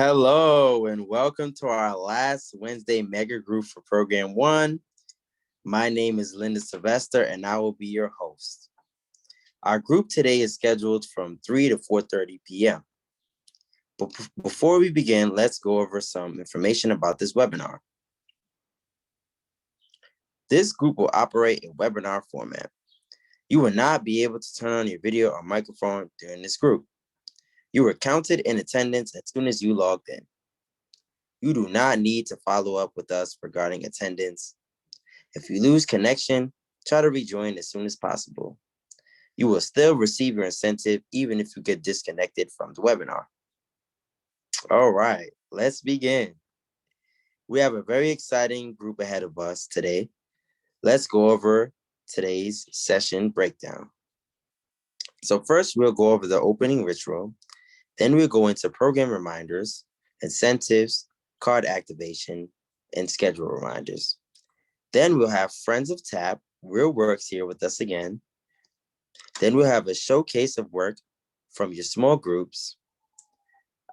Hello and welcome to our last Wednesday mega group for Program 1. My name is Linda Sylvester and I will be your host. Our group today is scheduled from 3 to 4:30 p.m. But before we begin, let's go over some information about this webinar. This group will operate in webinar format. You will not be able to turn on your video or microphone during this group. You were counted in attendance as soon as you logged in. You do not need to follow up with us regarding attendance. If you lose connection, try to rejoin as soon as possible. You will still receive your incentive even if you get disconnected from the webinar. All right, let's begin. We have a very exciting group ahead of us today. Let's go over today's session breakdown. So first, we'll go over the opening ritual. Then we'll go into program reminders, incentives, card activation, and schedule reminders. Then we'll have Friends of TAP, Real Works here with us again. Then we'll have a showcase of work from your small groups.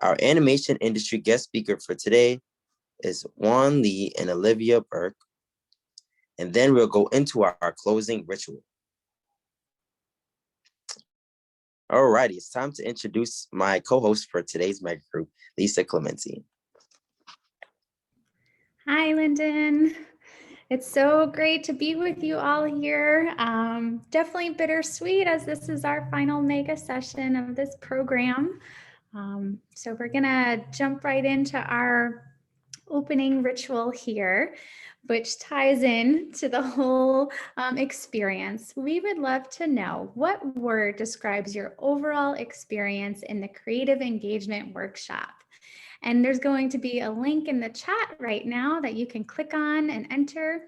Our animation industry guest speaker for today is Juan Lee and Olivia Burke. And then we'll go into our closing ritual. All righty, it's time to introduce my co-host for today's mega group, Lisa Clemente. Hi, Lyndon. It's so great to be with you all here. Definitely bittersweet as this is our final mega session of this program. So we're gonna jump right into our opening ritual here, which ties in to the whole experience. We would love to know what word describes your overall experience in the Creative Engagement Workshop. And there's going to be a link in the chat right now that you can click on and enter.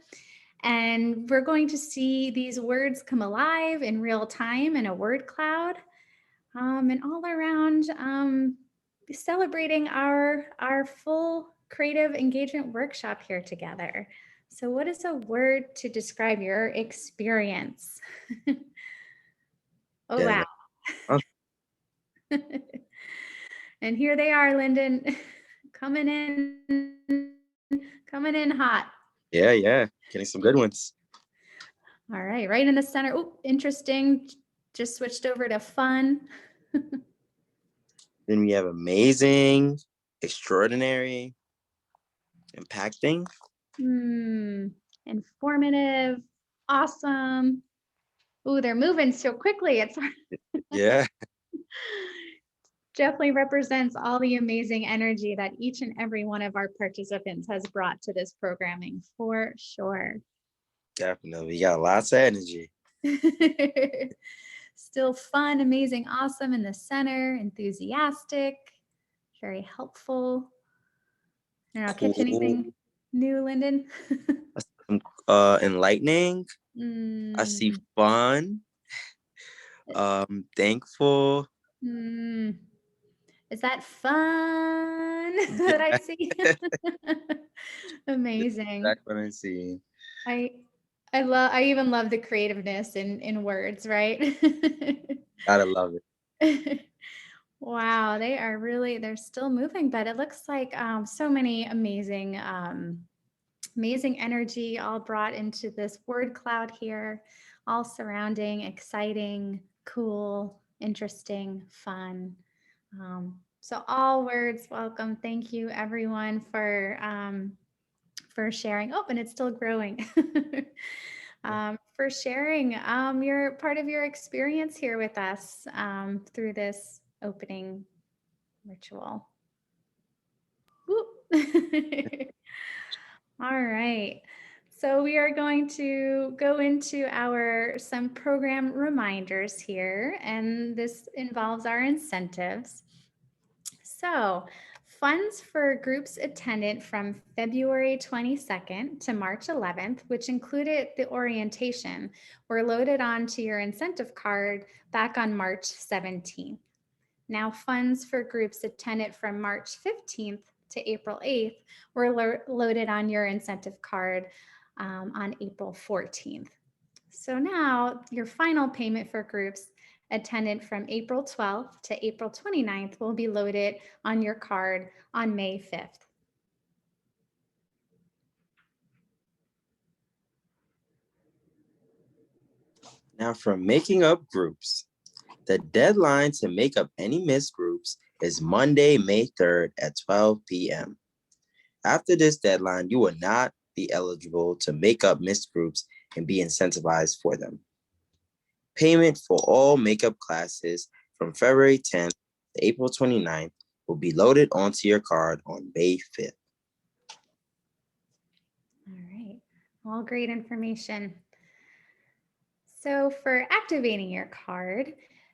And we're going to see these words come alive in real time in a word cloud and all around celebrating our full creative engagement workshop here together. So what is a word to describe your experience? Oh, Yeah. wow. And here they are, Lyndon, coming in hot. Yeah, getting some good ones. All right, right in the center. Oh, interesting. Just switched over to fun. Then we have amazing, extraordinary, impacting. Informative, awesome. Ooh, they're moving so quickly. It's Yeah. definitely represents all the amazing energy that each and every one of our participants has brought to this programming for sure. Definitely. You got lots of energy. Still fun, amazing, awesome in the center, enthusiastic, very helpful. I don't know, Cool. catch anything new, Lyndon? Enlightening. I see fun. Thankful. Is that fun that I see? Amazing. That's what I see. I even love the creativeness in words, right? Gotta love it. Wow, they're still moving, but it looks like so many amazing energy all brought into this word cloud here, all surrounding, exciting, cool, interesting, fun. So all words welcome. Thank you everyone for sharing. Oh, and it's still growing. For sharing your part of your experience here with us through this opening ritual. All right. So we are going to go into some program reminders here, and this involves our incentives. So funds for groups attended from February 22nd to March 11th, which included the orientation, were loaded onto your incentive card back on March 17th. Now funds for groups attended from March 15th to April 8th were loaded on your incentive card on April 14th. So now your final payment for groups attendant from April 12th to April 29th will be loaded on your card on May 5th. Now for making up groups. The deadline to make up any missed groups is Monday, May 3rd at 12 p.m. After this deadline, you will not be eligible to make up missed groups and be incentivized for them. Payment for all makeup classes from February 10th to April 29th will be loaded onto your card on May 5th. All right, all great information. So for activating your card,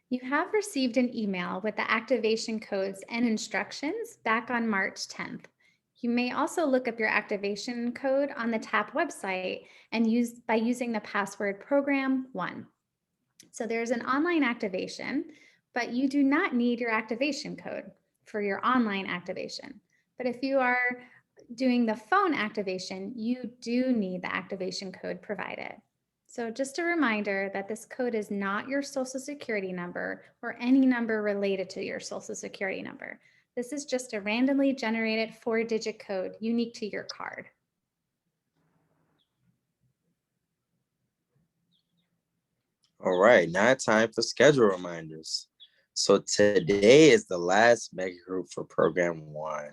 you have received an email with the activation codes and instructions back on March 10th. You may also look up your activation code on the TAP website and by using the password program1. So there's an online activation, but you do not need your activation code for your online activation. But if you are doing the phone activation, you do need the activation code provided. So just a reminder that this code is not your Social Security number or any number related to your Social Security number. This is just a randomly generated 4-digit code unique to your card. All right, now time for schedule reminders. So today is the last mega group for program 1.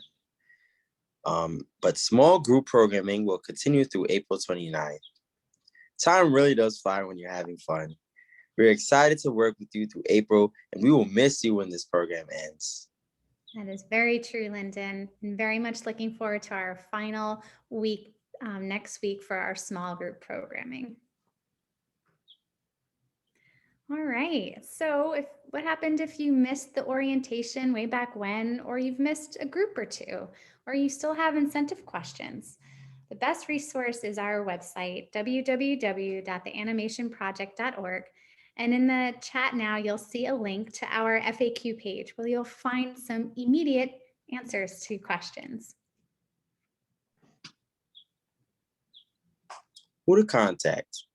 But small group programming will continue through April 29th. Time really does fly when you're having fun. We're excited to work with you through April, and we will miss you when this program ends. That is very true, Lyndon, and very much looking forward to our final week next week for our small group programming. All right, so what happened if you missed the orientation way back when, or you've missed a group or two, or you still have incentive questions? The best resource is our website, www.theanimationproject.org. And in the chat now, you'll see a link to our FAQ page where you'll find some immediate answers to questions. Who to contact?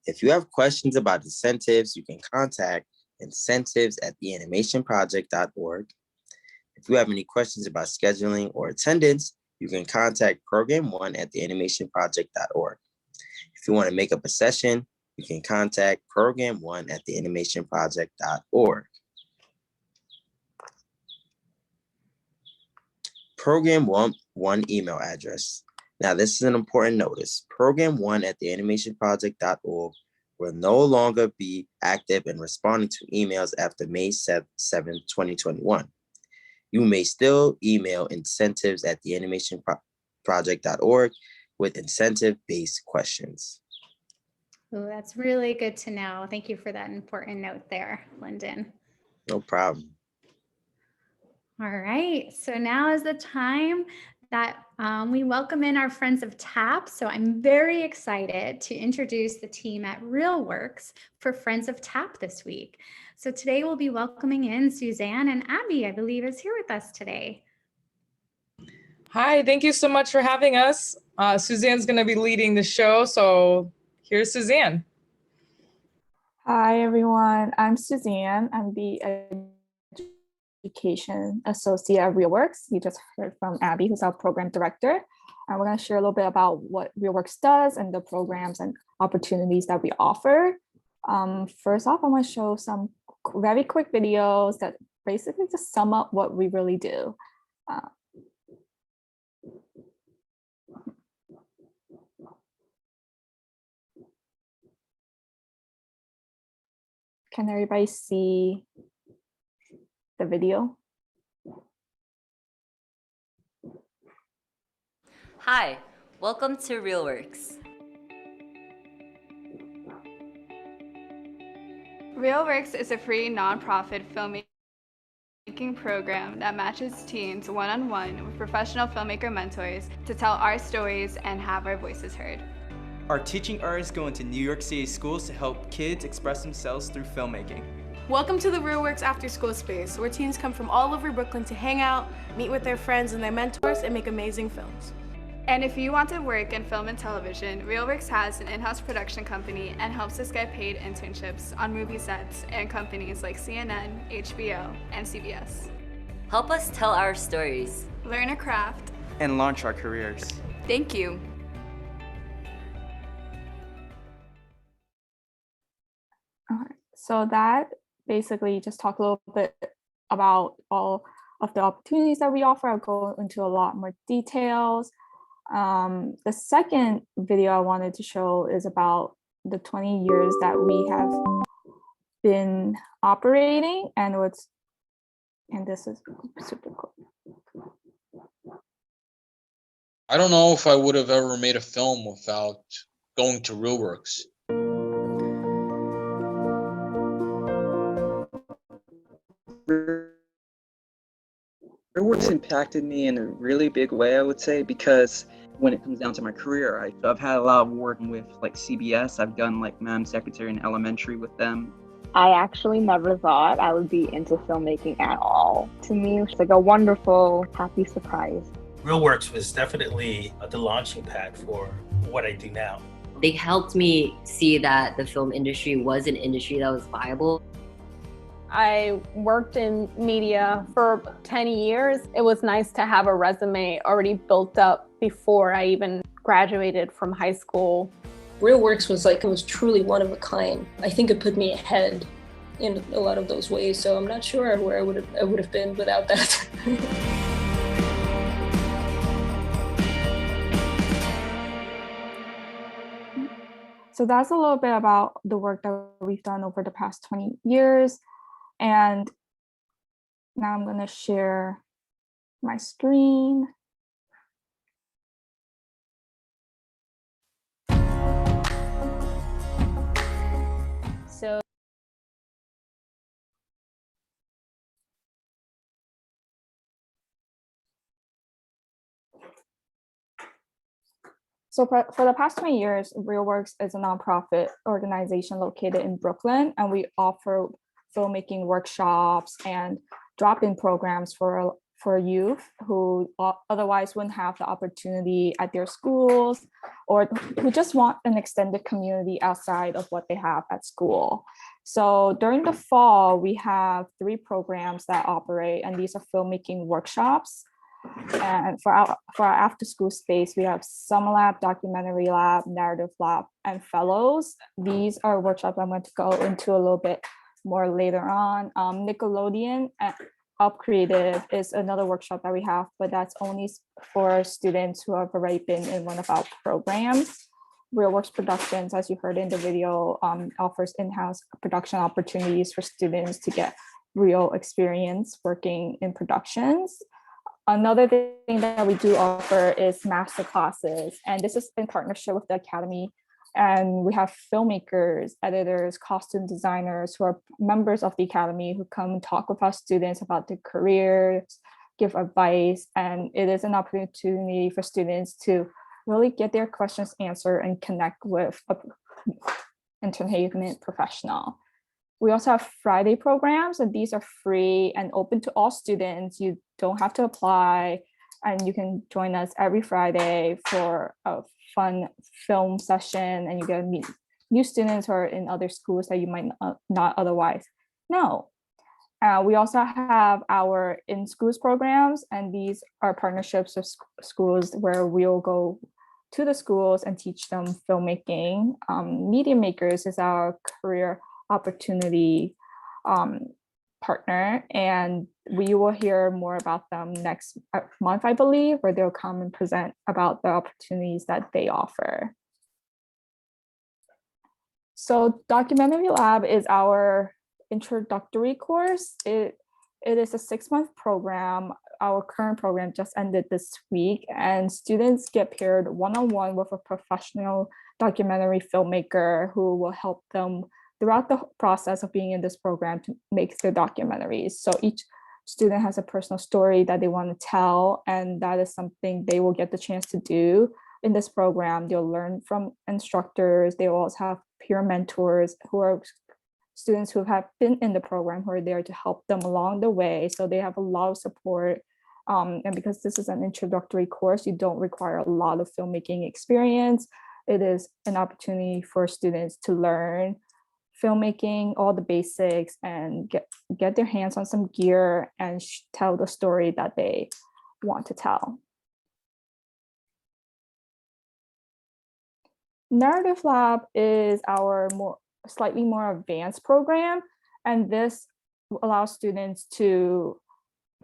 If you have questions about incentives, you can contact incentives@theanimationproject.org. If you have any questions about scheduling or attendance, you can contact program1@theanimationproject.org. If you want to make up a session, you can contact program1@theanimationproject.org. Program one email address. Now, this is an important notice. Program1@theanimationproject.org will no longer be active in responding to emails after May 7, 2021. You may still email incentives@theanimationproject.org with incentive-based questions. Oh, that's really good to know. Thank you for that important note there, Lyndon. No problem. All right, so now is the time that we welcome in our friends of TAP. So I'm very excited to introduce the team at RealWorks for Friends of TAP this week. So today we'll be welcoming in Suzanne, and Abby, I believe, is here with us today. Hi, thank you so much for having us. Suzanne's going to be leading the show, so here's Suzanne. Hi, everyone. I'm Suzanne. I'm the Education Associate at RealWorks. You just heard from Abby, who's our program director. And we're going to share a little bit about what RealWorks does and the programs and opportunities that we offer. First off, I want to show some very quick videos that basically just sum up what we really do. Can everybody see the video? Hi, welcome to RealWorks. RealWorks is a free nonprofit filmmaking program that matches teens one-on-one with professional filmmaker mentors to tell our stories and have our voices heard. Our teaching artists go into New York City schools to help kids express themselves through filmmaking. Welcome to the RealWorks After School Space, where teens come from all over Brooklyn to hang out, meet with their friends and their mentors, and make amazing films. And if you want to work in film and television, RealWorks has an in-house production company and helps us get paid internships on movie sets and companies like CNN, HBO, and CBS. Help us tell our stories. Learn a craft. And launch our careers. Thank you. So that basically just talk a little bit about all of the opportunities that we offer. I'll go into a lot more details. The second video I wanted to show is about the 20 years that we have been operating, and this is super cool. I don't know if I would have ever made a film without going to RealWorks. RealWorks impacted me in a really big way, I would say, because when it comes down to my career, I've had a lot of working with like CBS. I've done like Madam Secretary in elementary with them. I actually never thought I would be into filmmaking at all. To me, it's like a wonderful, happy surprise. RealWorks was definitely the launching pad for what I do now. They helped me see that the film industry was an industry that was viable. I worked in media for 10 years. It was nice to have a resume already built up before I even graduated from high school. RealWorks was truly one of a kind. I think it put me ahead in a lot of those ways, so I'm not sure where I would have been without that. So that's a little bit about the work that we've done over the past 20 years. And now I'm going to share my screen. So for the past 20 years, RealWorks is a nonprofit organization located in Brooklyn, and we offer filmmaking workshops and drop-in programs for youth who otherwise wouldn't have the opportunity at their schools, or who just want an extended community outside of what they have at school. So during the fall, we have 3 programs that operate, and these are filmmaking workshops. And for our after school space, we have Summer Lab, Documentary Lab, Narrative Lab, and Fellows. These are workshops I'm going to go into a little bit more later on. Nickelodeon Up Creative is another workshop that we have, but that's only for students who have already been in one of our programs. RealWorks Productions, as you heard in the video, offers in-house production opportunities for students to get real experience working in productions. Another thing that we do offer is master classes, and this is in partnership with the Academy. And we have filmmakers, editors, costume designers who are members of the Academy who come and talk with our students about their careers, give advice, and it is an opportunity for students to really get their questions answered and connect with an entertainment professional. We also have Friday programs, and these are free and open to all students. You don't have to apply, and you can join us every Friday for a fun film session, and you get to meet new students who are in other schools that you might not otherwise know. We also have our in-schools programs, and these are partnerships with schools where we'll go to the schools and teach them filmmaking. Media Makers is our career opportunity partner, and we will hear more about them next month, I believe, where they'll come and present about the opportunities that they offer. So Documentary Lab is our introductory course. It is a 6-month program. Our current program just ended this week, and students get paired one-on-one with a professional documentary filmmaker who will help them throughout the process of being in this program to make their documentaries. So each student has a personal story that they want to tell, and that is something they will get the chance to do in this program. They'll learn from instructors. They will also have peer mentors who are students who have been in the program, who are there to help them along the way. So they have a lot of support And because this is an introductory course, you don't require a lot of filmmaking experience. It is an opportunity for students to learn filmmaking, all the basics, and get their hands on some gear and tell the story that they want to tell. Narrative Lab is our slightly more advanced program, and this allows students to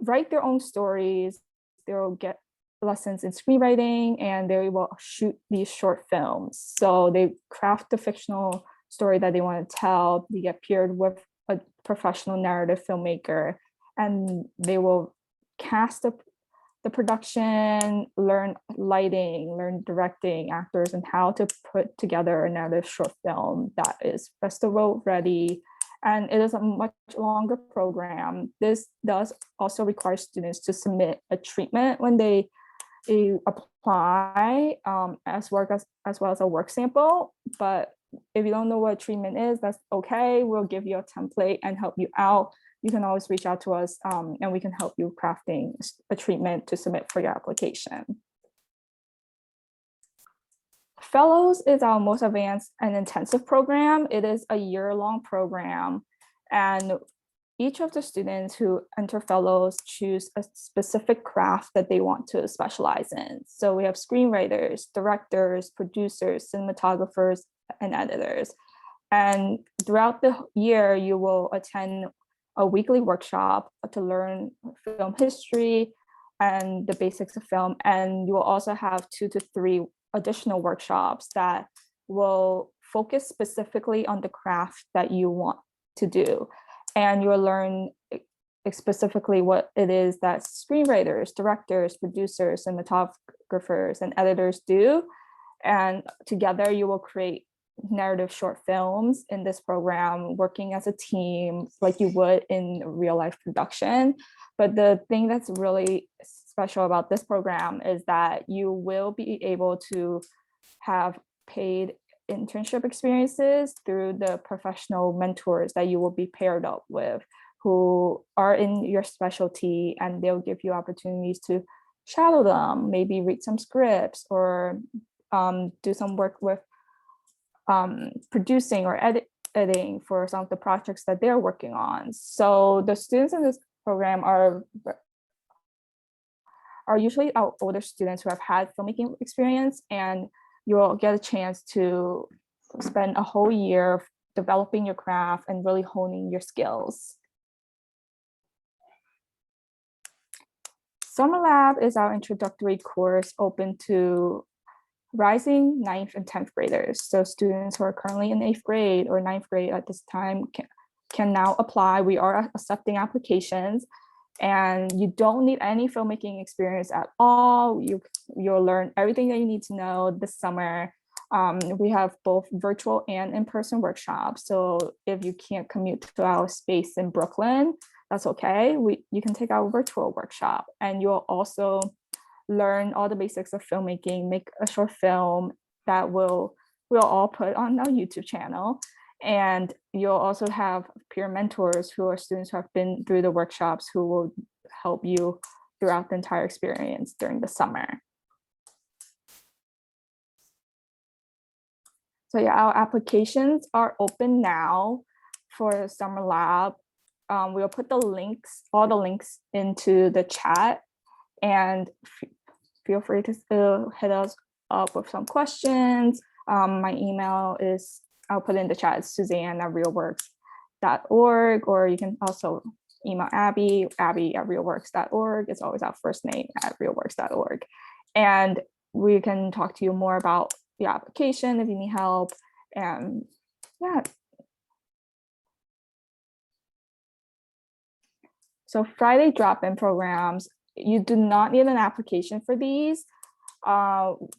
write their own stories. They'll get lessons in screenwriting, and they will shoot these short films. So they craft the fictional story that they want to tell. They get paired with a professional narrative filmmaker, and they will cast the production, learn lighting, learn directing, actors, and how to put together a narrative short film that is festival ready. And it is a much longer program. This does also require students to submit a treatment when they apply, as well as a work sample. But if you don't know what treatment is, that's okay. We'll give you a template and help you out. You can always reach out to us, and we can help you crafting a treatment to submit for your application. Fellows is our most advanced and intensive program. It is a year-long program, and each of the students who enter Fellows choose a specific craft that they want to specialize in. So we have screenwriters, directors, producers, cinematographers, and editors. And throughout the year, you will attend a weekly workshop to learn film history and the basics of film. And you will also have 2 to 3 additional workshops that will focus specifically on the craft that you want to do. And you'll learn specifically what it is that screenwriters, directors, producers, cinematographers, and editors do. And together you will create narrative short films in this program, working as a team like you would in real life production. But the thing that's really special about this program is that you will be able to have paid internship experiences through the professional mentors that you will be paired up with, who are in your specialty, and they'll give you opportunities to shadow them, maybe read some scripts, or do some work with producing or editing for some of the projects that they're working on. So the students in this program are usually our older students who have had filmmaking experience, and you'll get a chance to spend a whole year developing your craft and really honing your skills. Summer Lab is our introductory course open to rising 9th and 10th graders. So students who are currently in 8th grade or 9th grade at this time can now apply. We are accepting applications, and you don't need any filmmaking experience at all. You'll learn everything that you need to know this summer. We have both virtual and in-person workshops. So if you can't commute to our space in Brooklyn, that's okay. You can take our virtual workshop, and you'll also learn all the basics of filmmaking, make a short film that we'll all put on our YouTube channel. And you'll also have peer mentors who are students who have been through the workshops, who will help you throughout the entire experience during the summer. So yeah, our applications are open now for Summer Lab. We'll put all the links into the chat, and feel free to hit us up with some questions. My email is, I'll put it in the chat, it's suzanne@realworks.org, or you can also email Abby at realworks.org. It's always our first name at realworks.org. And we can talk to you more about the application if you need help. And yeah. So Friday drop-in programs, you do not need an application for these.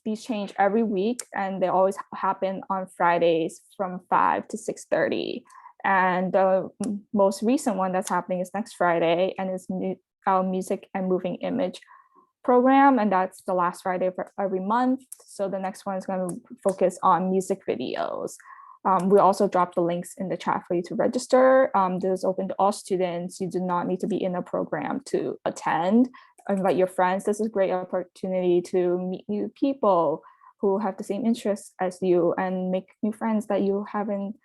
These change every week, and they always happen on Fridays from 5 to 6:30. And the most recent one that's happening is next Friday, and it's our music and moving image program, and that's the last Friday of every month. So the next one is going to focus on music videos. We also drop the links in the chat for you to register. This is open to all students. You do not need to be in a program to attend. invite your friends. This is a great opportunity to meet new people who have the same interests as you and make new friends that you haven't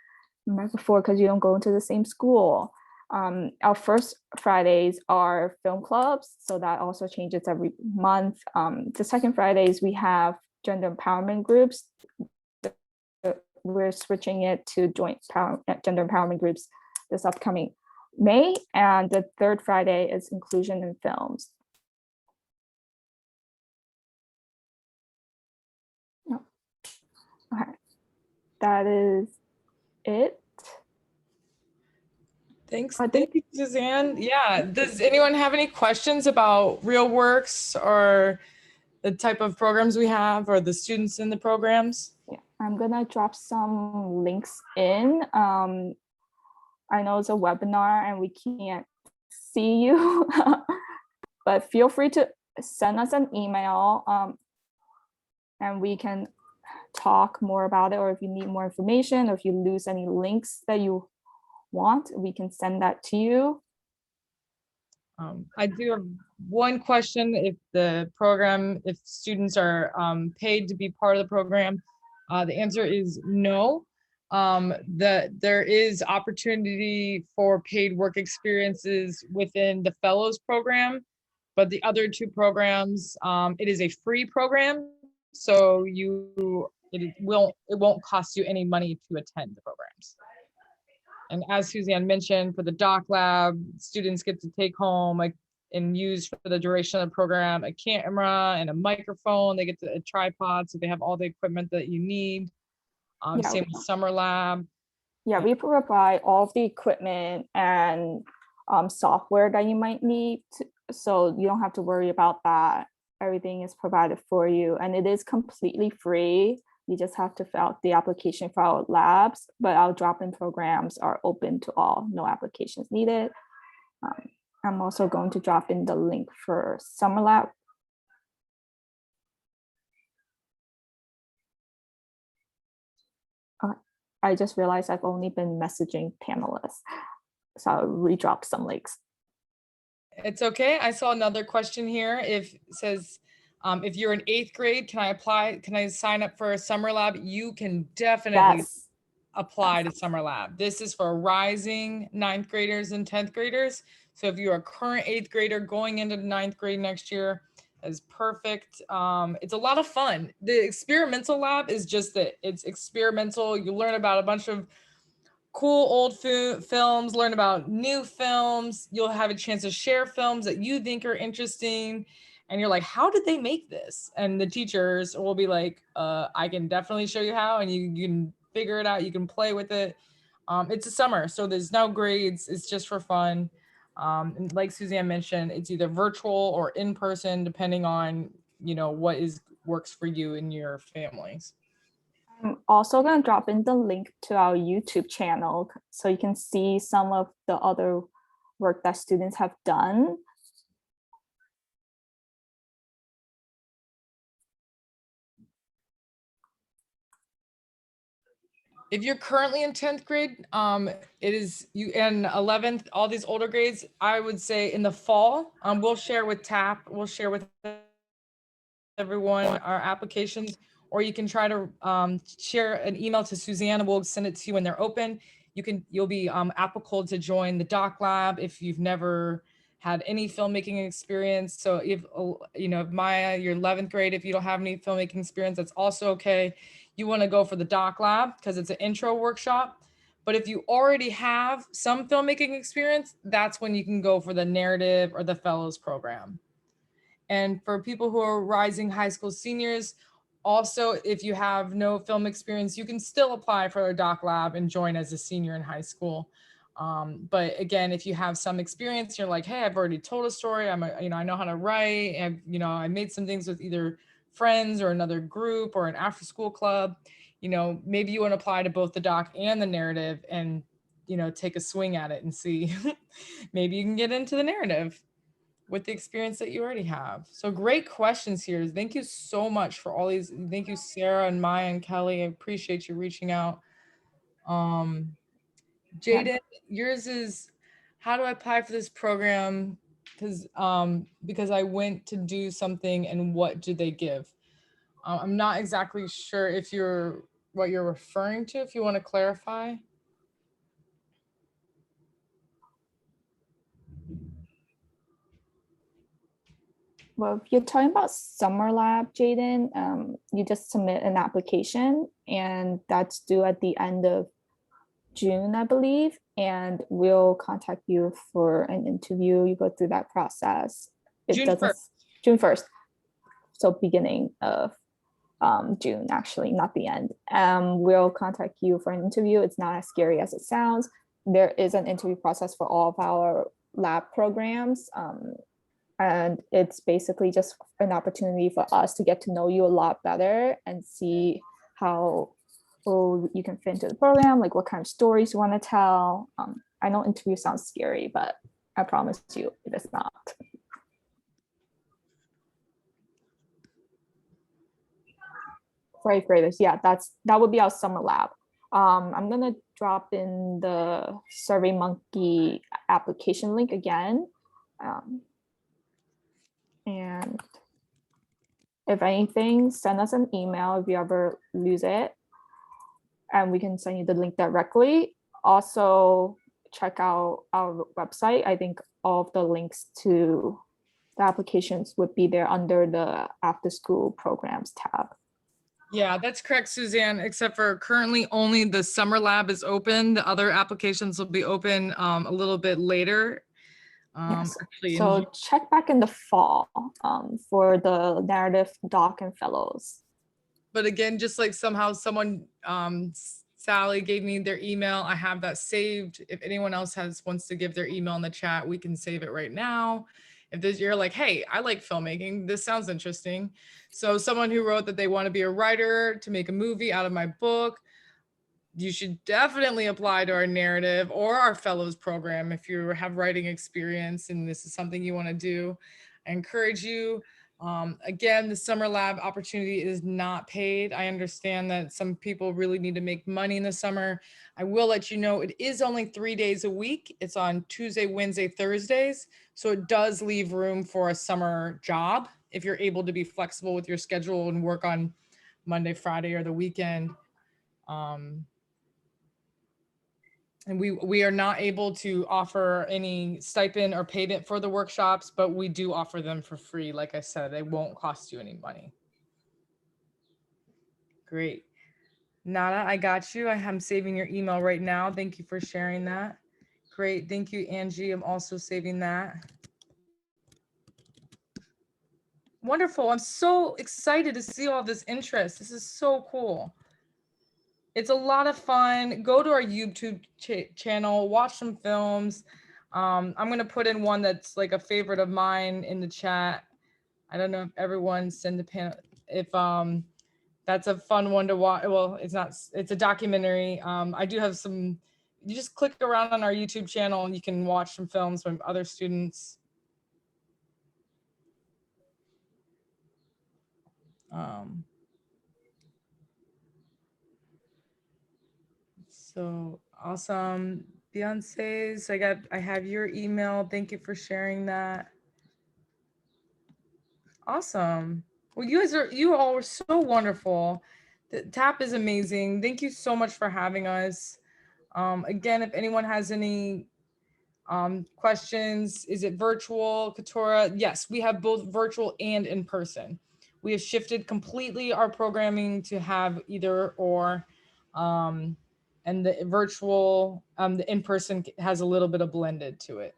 met before because you don't go into the same school. Our first Fridays are film clubs, so that also changes every month. The second Fridays, we have gender empowerment groups. We're switching it to gender empowerment groups this upcoming May, and the third Friday is inclusion in films. Okay, that is it. Thanks. Thank you, Suzanne. Yeah. Does anyone have any questions about RealWorks or the type of programs we have or the students in the programs? Yeah, I'm gonna drop some links in. I know it's a webinar and we can't see you, but feel free to send us an email and we can talk more about it, or if you need more information, or if you lose any links that you want, we can send that to you. I do have one question. If students are paid to be part of the program, the answer is no. There is opportunity for paid work experiences within the fellows program, but the other two programs, it is a free program, so it won't cost you any money to attend the programs. And as Suzanne mentioned, for the doc lab, students get to take home and use for the duration of the program a camera and a microphone. They get a tripod, so they have all the equipment that you need. Same with summer lab. Yeah, we provide all of the equipment and software that you might need, so you don't have to worry about that. Everything is provided for you, and it is completely free. You just have to fill out the application for our labs, but our drop-in programs are open to all, no applications needed. I'm also going to drop in the link for Summer Lab. I just realized I've only been messaging panelists, so I'll redrop some links. It's okay. I saw another question here. It says, if you're in 8th grade, can I apply? Can I sign up for a summer lab? You can definitely apply to summer lab. This is for rising 9th graders and 10th graders. So if you're a current 8th grader going into 9th grade next year, is perfect. It's a lot of fun. The experimental lab is just that it's experimental. You learn about a bunch of cool old films, learn about new films. You'll have a chance to share films that you think are interesting. And you're like, how did they make this? And the teachers will be like, I can definitely show you how, and you can figure it out. You can play with it. It's a summer, so there's no grades. It's just for fun. And like Suzanne mentioned, it's either virtual or in person, depending on, what works for you and your families. I'm also going to drop in the link to our YouTube channel so you can see some of the other work that students have done. If you're currently in 10th grade, it is you in 11th, all these older grades, I would say in the fall, we'll share with TAP, we'll share with everyone our applications, or you can try to share an email to Suzanne and we'll send it to you when they're open. You'll be applicable to join the doc lab if you've never had any filmmaking experience. So if Maya, you're 11th grade, if you don't have any filmmaking experience, that's also okay. You want to go for the doc lab because it's an intro workshop. But if you already have some filmmaking experience, that's when you can go for the narrative or the fellows program. And for people who are rising high school seniors, also, if you have no film experience, you can still apply for a doc lab and join as a senior in high school. But again, if you have some experience, you're like, hey, I've already told a story. I know how to write. I made some things with either friends or another group or an after school club. Maybe you want to apply to both the doc and the narrative and, take a swing at it and see, maybe you can get into the narrative with the experience that you already have. So great questions here. Thank you so much for all these. Thank you, Sarah and Maya and Kelly. I appreciate you reaching out. Jaden, yours is, how do I apply for this program? because I went to do something and what do they give? I'm not exactly sure if what you're referring to, if you want to clarify. Well, if you're talking about Summer Lab, Jaden, you just submit an application and that's due at the end of June, I believe, and we'll contact you for an interview. You go through that process. June 1st. June 1st. So beginning of June, actually, not the end. We'll contact you for an interview. It's not as scary as it sounds. There is an interview process for all of our lab programs. And it's basically just an opportunity for us to get to know you a lot better and see how you can fit into the program, like what kind of stories you want to tell. I know interview sounds scary, but I promise you it is not. For eighth graders, yeah, that would be our summer lab. I'm gonna drop in the SurveyMonkey application link again. And if anything, send us an email if you ever lose it, and we can send you the link directly. Also, check out our website. I think all of the links to the applications would be there under the after school programs tab. Yeah, that's correct, Suzanne, except for currently only the summer lab is open. The other applications will be open a little bit later. Yes. So check back in the fall for the narrative doc and fellows. But again, just like somehow someone, Sally gave me their email. I have that saved. If anyone else wants to give their email in the chat, we can save it right now. If you're like, hey, I like filmmaking, this sounds interesting. So someone who wrote that they want to be a writer to make a movie out of my book, you should definitely apply to our narrative or our fellows program if you have writing experience and this is something you want to do. I encourage you. Again, the summer lab opportunity is not paid. I understand that some people really need to make money in the summer. I will let you know it is only 3 days a week. It's on Tuesday, Wednesday, Thursdays. So it does leave room for a summer job if you're able to be flexible with your schedule and work on Monday, Friday, or the weekend. And we are not able to offer any stipend or payment for the workshops, but we do offer them for free. Like I said, they won't cost you any money. Great. Nada, I got you. I'm saving your email right now. Thank you for sharing that. Great. Thank you, Angie. I'm also saving that. Wonderful. I'm so excited to see all this interest. This is so cool. It's a lot of fun. Go to our YouTube channel, watch some films. I'm going to put in one that's like a favorite of mine in the chat. I don't know if everyone send the panel, if that's a fun one to watch. Well, it's a documentary. I do have some, you just click around on our YouTube channel and you can watch some films from other students. So awesome. Beyonce's, I have your email. Thank you for sharing that. Awesome. Well, you all were so wonderful. The TAP is amazing. Thank you so much for having us. Again, if anyone has any questions, is it virtual, Katora? Yes, we have both virtual and in person. We have shifted completely our programming to have either or. And the virtual, the in-person has a little bit of blended to it.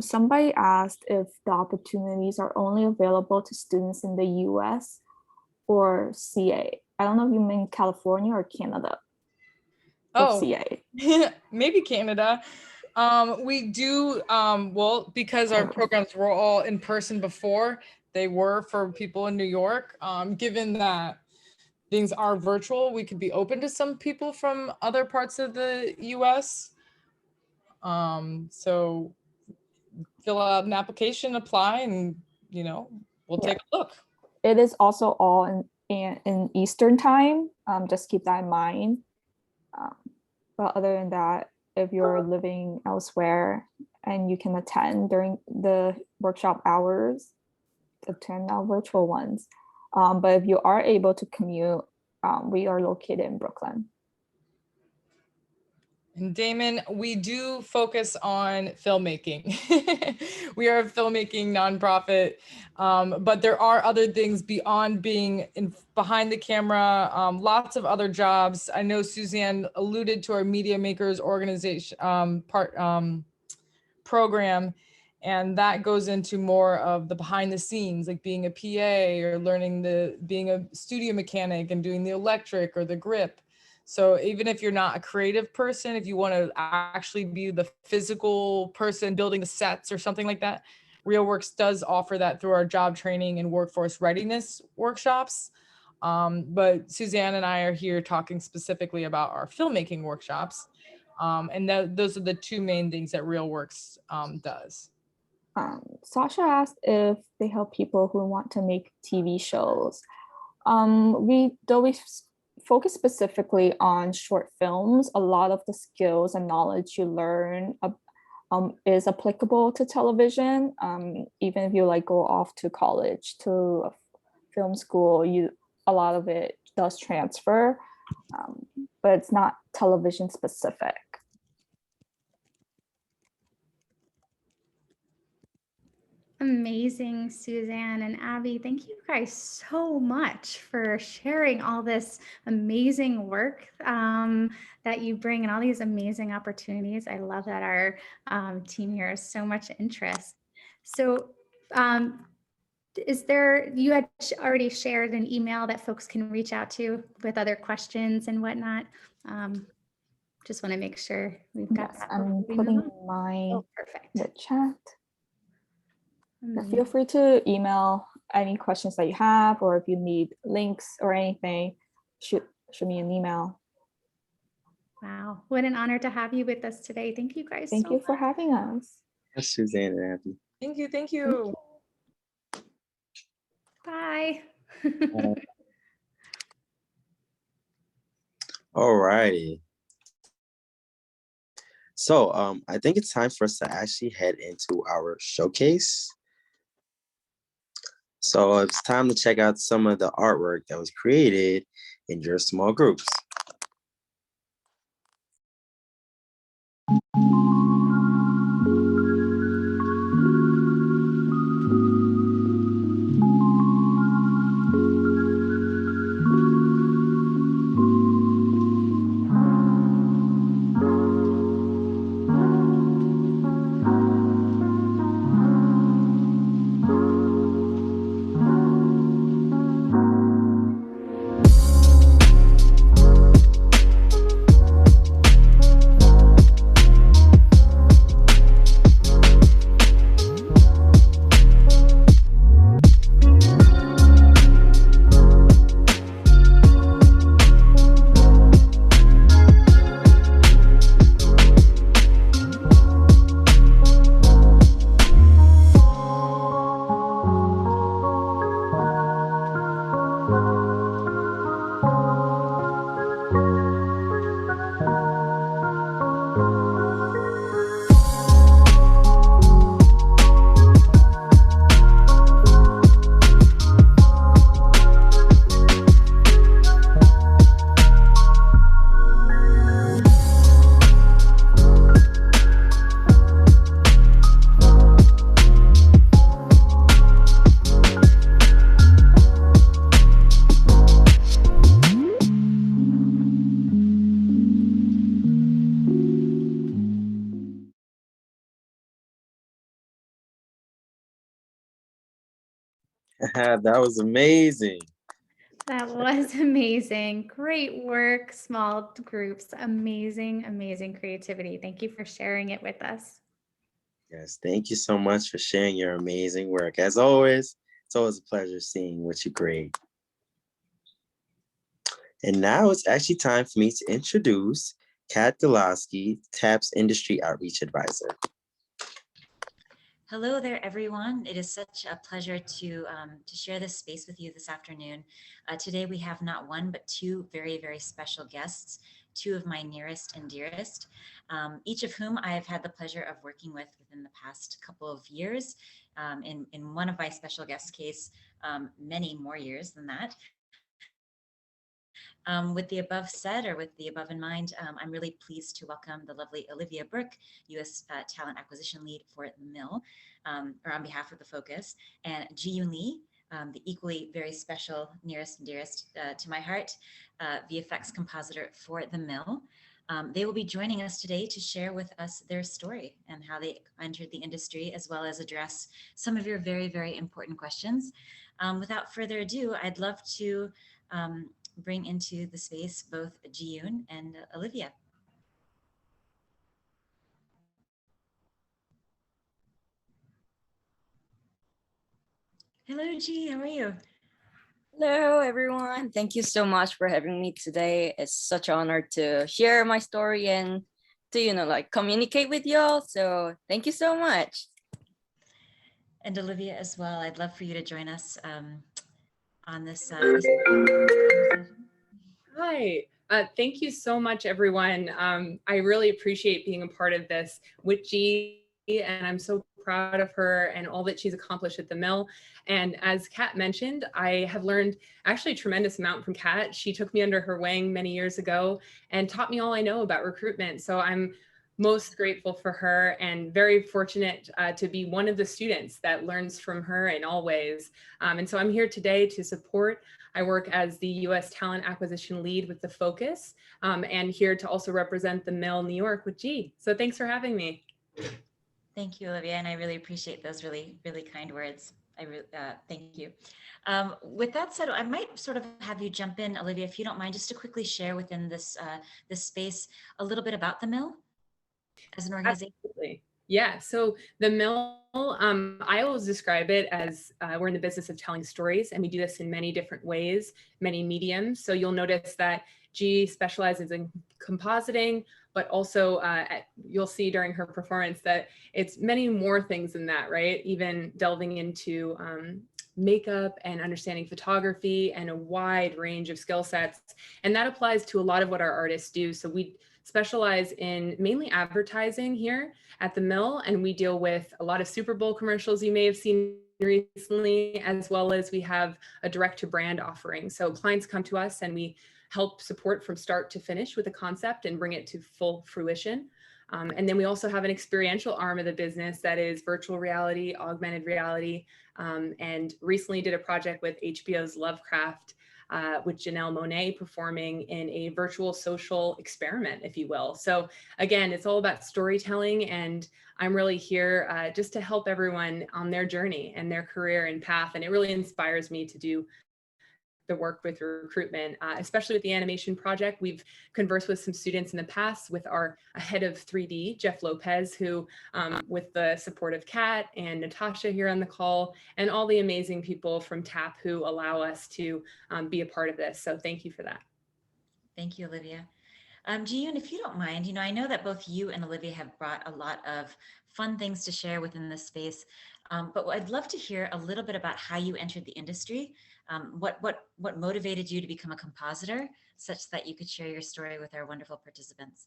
Somebody asked if the opportunities are only available to students in the US or CA. I don't know if you mean California or Canada. Oh, CA. Maybe Canada. We do, well, because our programs were all in person before, they were for people in New York. Given that things are virtual, we could be open to some people from other parts of the US. So fill out an application, apply, and we'll take a look. It is also all in Eastern time. Just keep that in mind. But other than that, if you're living elsewhere, and you can attend during the workshop hours, attend our virtual ones. But if you are able to commute, we are located in Brooklyn. And Damon, we do focus on filmmaking. We are a filmmaking nonprofit, but there are other things beyond being behind the camera, lots of other jobs. I know Suzanne alluded to our Media Makers organization program, and that goes into more of the behind the scenes, like being a PA or learning being a studio mechanic and doing the electric or the grip. So even if you're not a creative person, if you want to actually be the physical person building the sets or something like that, RealWorks does offer that through our job training and workforce readiness workshops. But Suzanne and I are here talking specifically about our filmmaking workshops. And those are the two main things that RealWorks does. Sasha asked if they help people who want to make TV shows. We focus specifically on short films. A lot of the skills and knowledge you learn is applicable to television. Even if you like go off to college, to a film school, a lot of it does transfer, but it's not television specific. Amazing, Suzanne and Abby. Thank you guys so much for sharing all this amazing work that you bring and all these amazing opportunities. I love that our team here has so much interest. So you had already shared an email that folks can reach out to with other questions and whatnot. Just want to make sure we've got that. I'm putting perfect. The chat. Feel free to email any questions that you have, or if you need links or anything, shoot me an email. Wow, what an honor to have you with us today. Thank you guys. Thank you for having us. That's Suzanne and Abby. Thank you. Thank you. Bye. All righty. So I think it's time for us to actually head into our showcase. So it's time to check out some of the artwork that was created in your small groups. That was amazing. That was amazing. Great work, small groups. Amazing, amazing creativity. Thank you for sharing it with us. Yes, thank you so much for sharing your amazing work. As always, it's always a pleasure seeing what you create. And now it's actually time for me to introduce Kat Dulowski, TAP's Industry Outreach Advisor. Hello there, everyone. It is such a pleasure to share this space with you this afternoon. Today we have not one, but two very, very special guests, two of my nearest and dearest, each of whom I have had the pleasure of working with within the past couple of years. In one of my special guest case, many more years than that. With the above said, or with the above in mind, I'm really pleased to welcome the lovely Olivia Brooke, U.S. Talent Acquisition Lead for the Mill, or on behalf of the Focus, and Ji-Yoon Lee, the equally very special, nearest and dearest to my heart, VFX compositor for the Mill. They will be joining us today to share with us their story and how they entered the industry, as well as address some of your very, very important questions. Without further ado, I'd love to bring into the space both Ji-Yoon and Olivia. Hello, Ji, how are you? Hello, everyone. Thank you so much for having me today. It's such an honor to share my story and to, like communicate with y'all. So thank you so much. And Olivia as well. I'd love for you to join us on this. Hi. Thank you so much, everyone. I really appreciate being a part of this with G, and I'm so proud of her and all that she's accomplished at the Mill. And as Kat mentioned, I have learned actually a tremendous amount from Kat. She took me under her wing many years ago and taught me all I know about recruitment. So I'm most grateful for her and very fortunate to be one of the students that learns from her in all ways. And so I'm here today to support. I work as the U.S. Talent Acquisition Lead with the Focus, and here to also represent the Mill New York with G. So thanks for having me. Thank you, Olivia, and I really appreciate those really, really kind words. Thank you. With that said, I might sort of have you jump in, Olivia, if you don't mind, just to quickly share within this space a little bit about the Mill as an organization. Absolutely. Yeah, so the Mill, I always describe it as we're in the business of telling stories, and we do this in many different ways, many mediums. So you'll notice that G specializes in compositing, but also you'll see during her performance that it's many more things than that, right? Even delving into makeup and understanding photography and a wide range of skill sets. And that applies to a lot of what our artists do. So we specialize in mainly advertising here at the Mill, and we deal with a lot of Super Bowl commercials you may have seen recently, as well as we have a direct to brand offering. So clients come to us and we help support from start to finish with a concept and bring it to full fruition. And then we also have an experiential arm of the business that is virtual reality, augmented reality, and recently did a project with HBO's Lovecraft with Janelle Monáe performing in a virtual social experiment, if you will. So again, it's all about storytelling, and I'm really here just to help everyone on their journey and their career and path. And it really inspires me to do the work with recruitment, especially with the animation project. We've conversed with some students in the past with our head of 3D, Jeff Lopez, who with the support of Kat and Natasha here on the call, and all the amazing people from TAP who allow us to be a part of this. So thank you for that. Thank you, Olivia. Ji-Yoon, if you don't mind, I know that both you and Olivia have brought a lot of fun things to share within this space, but I'd love to hear a little bit about how you entered the industry. What motivated you to become a compositor, such that you could share your story with our wonderful participants?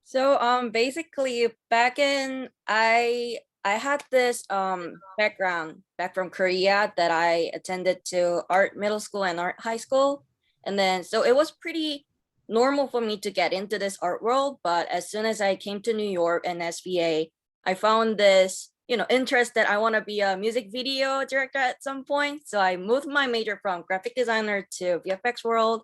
So basically back in I had this background back from Korea that I attended to art middle school and art high school. And then so it was pretty normal for me to get into this art world, but as soon as I came to New York and SVA, I found this interest that I want to be a music video director at some point. So I moved my major from graphic designer to VFX world.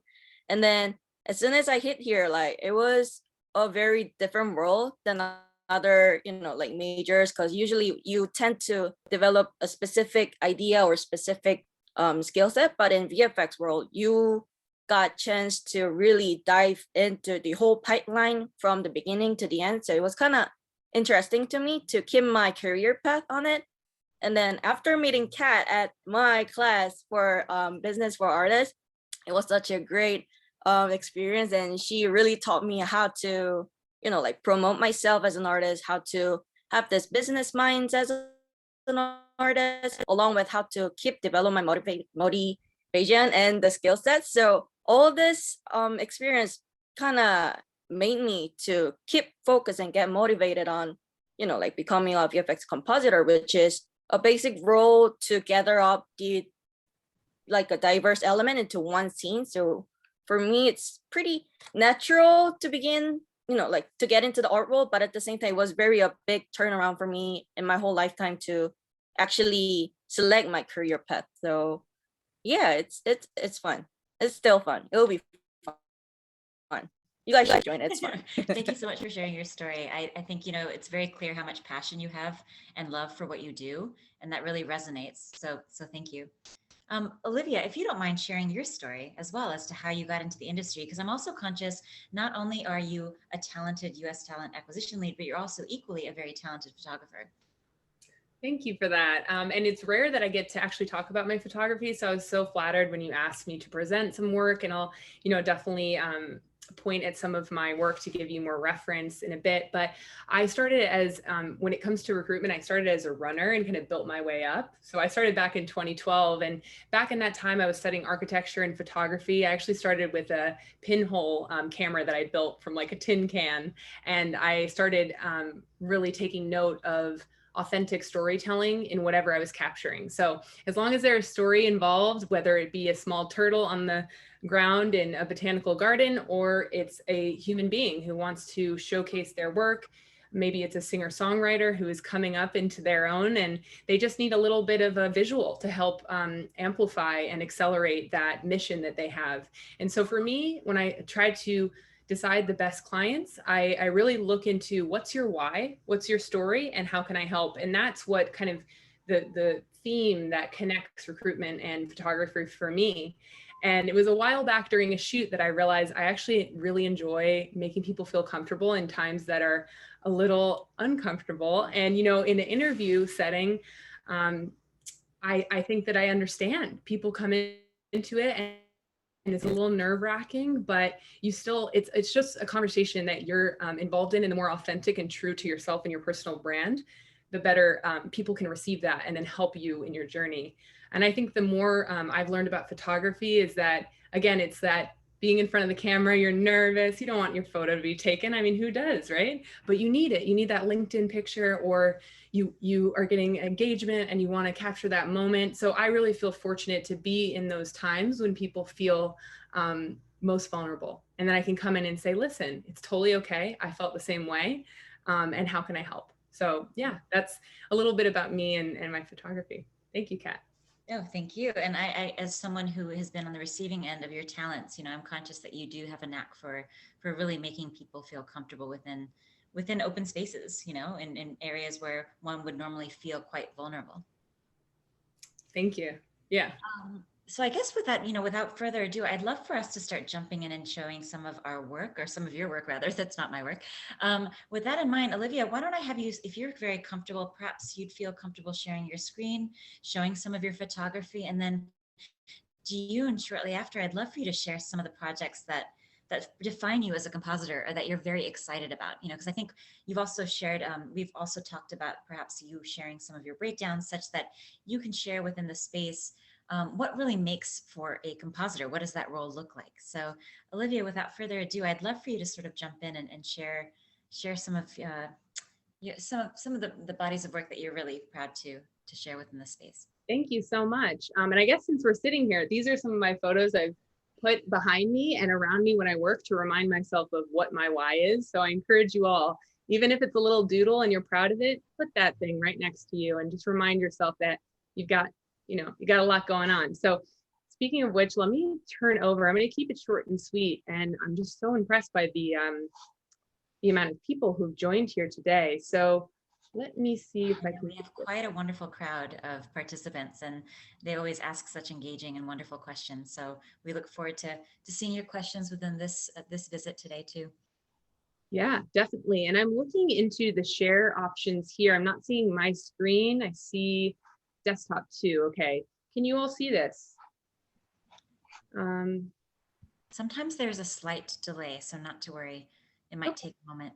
And then as soon as I hit here, like it was a very different world than other, like majors, because usually you tend to develop a specific idea or specific skill set. But in VFX world, you got chance to really dive into the whole pipeline from the beginning to the end. So it was kind of interesting to me to keep my career path on it. And then after meeting Kat at my class for business for artists, it was such a great experience, and she really taught me how to like promote myself as an artist, how to have this business minds as an artist, along with how to keep develop my motivation and the skill sets. So all this experience kind of made me to keep focused and get motivated on, like becoming a VFX compositor, which is a basic role to gather up a diverse element into one scene. So for me, it's pretty natural to begin, like to get into the art world, but at the same time, it was a big turnaround for me in my whole lifetime to actually select my career path. So yeah, it's fun. It's still fun. It'll be fun. You guys should join. It's fun. Thank you so much for sharing your story. I think, it's very clear how much passion you have and love for what you do, and that really resonates. So thank you. Olivia, if you don't mind sharing your story as well as to how you got into the industry, because I'm also conscious, not only are you a talented U.S. talent acquisition lead, but you're also equally a very talented photographer. Thank you for that. And it's rare that I get to actually talk about my photography. So I was so flattered when you asked me to present some work, and I'll, definitely point at some of my work to give you more reference in a bit. But I started as, when it comes to recruitment, I started as a runner and kind of built my way up. So I started back in 2012. And back in that time, I was studying architecture and photography. I actually started with a pinhole camera that I built from like a tin can. And I started really taking note of authentic storytelling in whatever I was capturing. So as long as there's a story involved, whether it be a small turtle on the ground in a botanical garden, or it's a human being who wants to showcase their work, maybe it's a singer-songwriter who is coming up into their own and they just need a little bit of a visual to help amplify and accelerate that mission that they have. And so for me, when I try to decide the best clients, I really look into what's your why, what's your story, and how can I help? And that's what kind of the theme that connects recruitment and photography for me. And it was a while back during a shoot that I realized I actually really enjoy making people feel comfortable in times that are a little uncomfortable. And, in an interview setting, I think that I understand people come into it and it's a little nerve-wracking, but you still, it's just a conversation that you're involved in, and the more authentic and true to yourself and your personal brand, the better people can receive that and then help you in your journey. And I think the more I've learned about photography is that, again, it's that being in front of the camera, you're nervous, you don't want your photo to be taken. I mean, who does, right? But you need it. You need that LinkedIn picture, or you are getting engagement and you want to capture that moment. So I really feel fortunate to be in those times when people feel most vulnerable. And then I can come in and say, listen, it's totally okay. I felt the same way. And how can I help? So yeah, that's a little bit about me and my photography. Thank you, Kat. Oh, thank you. And I, as someone who has been on the receiving end of your talents, I'm conscious that you do have a knack for really making people feel comfortable within open spaces, in areas where one would normally feel quite vulnerable. Thank you. Yeah. So I guess with that, without further ado, I'd love for us to start jumping in and showing some of our work, or some of your work rather. That's not my work. With that in mind, Olivia, why don't I have you, if you're very comfortable, perhaps you'd feel comfortable sharing your screen, showing some of your photography, and then Ji-yoon, shortly after, I'd love for you to share some of the projects that define you as a compositor, or that you're very excited about, because I think you've also shared, we've also talked about perhaps you sharing some of your breakdowns such that you can share within the space what really makes for a compositor. What does that role look like? So Olivia, without further ado, I'd love for you to sort of jump in and share some of some of the bodies of work that you're really proud to share within the space. Thank you so much. And I guess since we're sitting here, these are some of my photos I've put behind me and around me when I work to remind myself of what my why is. So I encourage you all, even if it's a little doodle and you're proud of it, put that thing right next to you and just remind yourself that you've got, you got a lot going on. So speaking of which, let me turn over. I'm going to keep it short and sweet. And I'm just so impressed by the amount of people who've joined here today. So let me see if I can. We have quite a wonderful crowd of participants, and they always ask such engaging and wonderful questions. So we look forward to seeing your questions within this visit today too. Yeah, definitely. And I'm looking into the share options here. I'm not seeing my screen. I see desktop too. Okay. Can you all see this? Sometimes there's a slight delay, so not to worry. It might take a moment.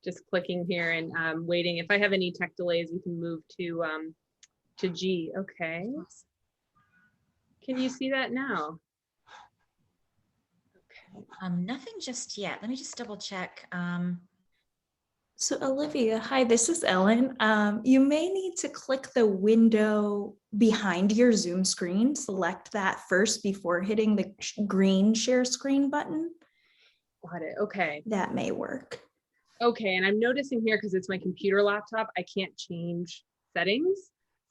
just clicking here and waiting. If I have any tech delays, we can move to G. Okay. Can you see that now? Nothing just yet. Let me just double check. So Olivia, hi, this is Ellen. You may need to click the window behind your Zoom screen. Select that first before hitting the green share screen button. Got it. Okay. That may work. Okay, and I'm noticing here, because it's my computer laptop, I can't change settings.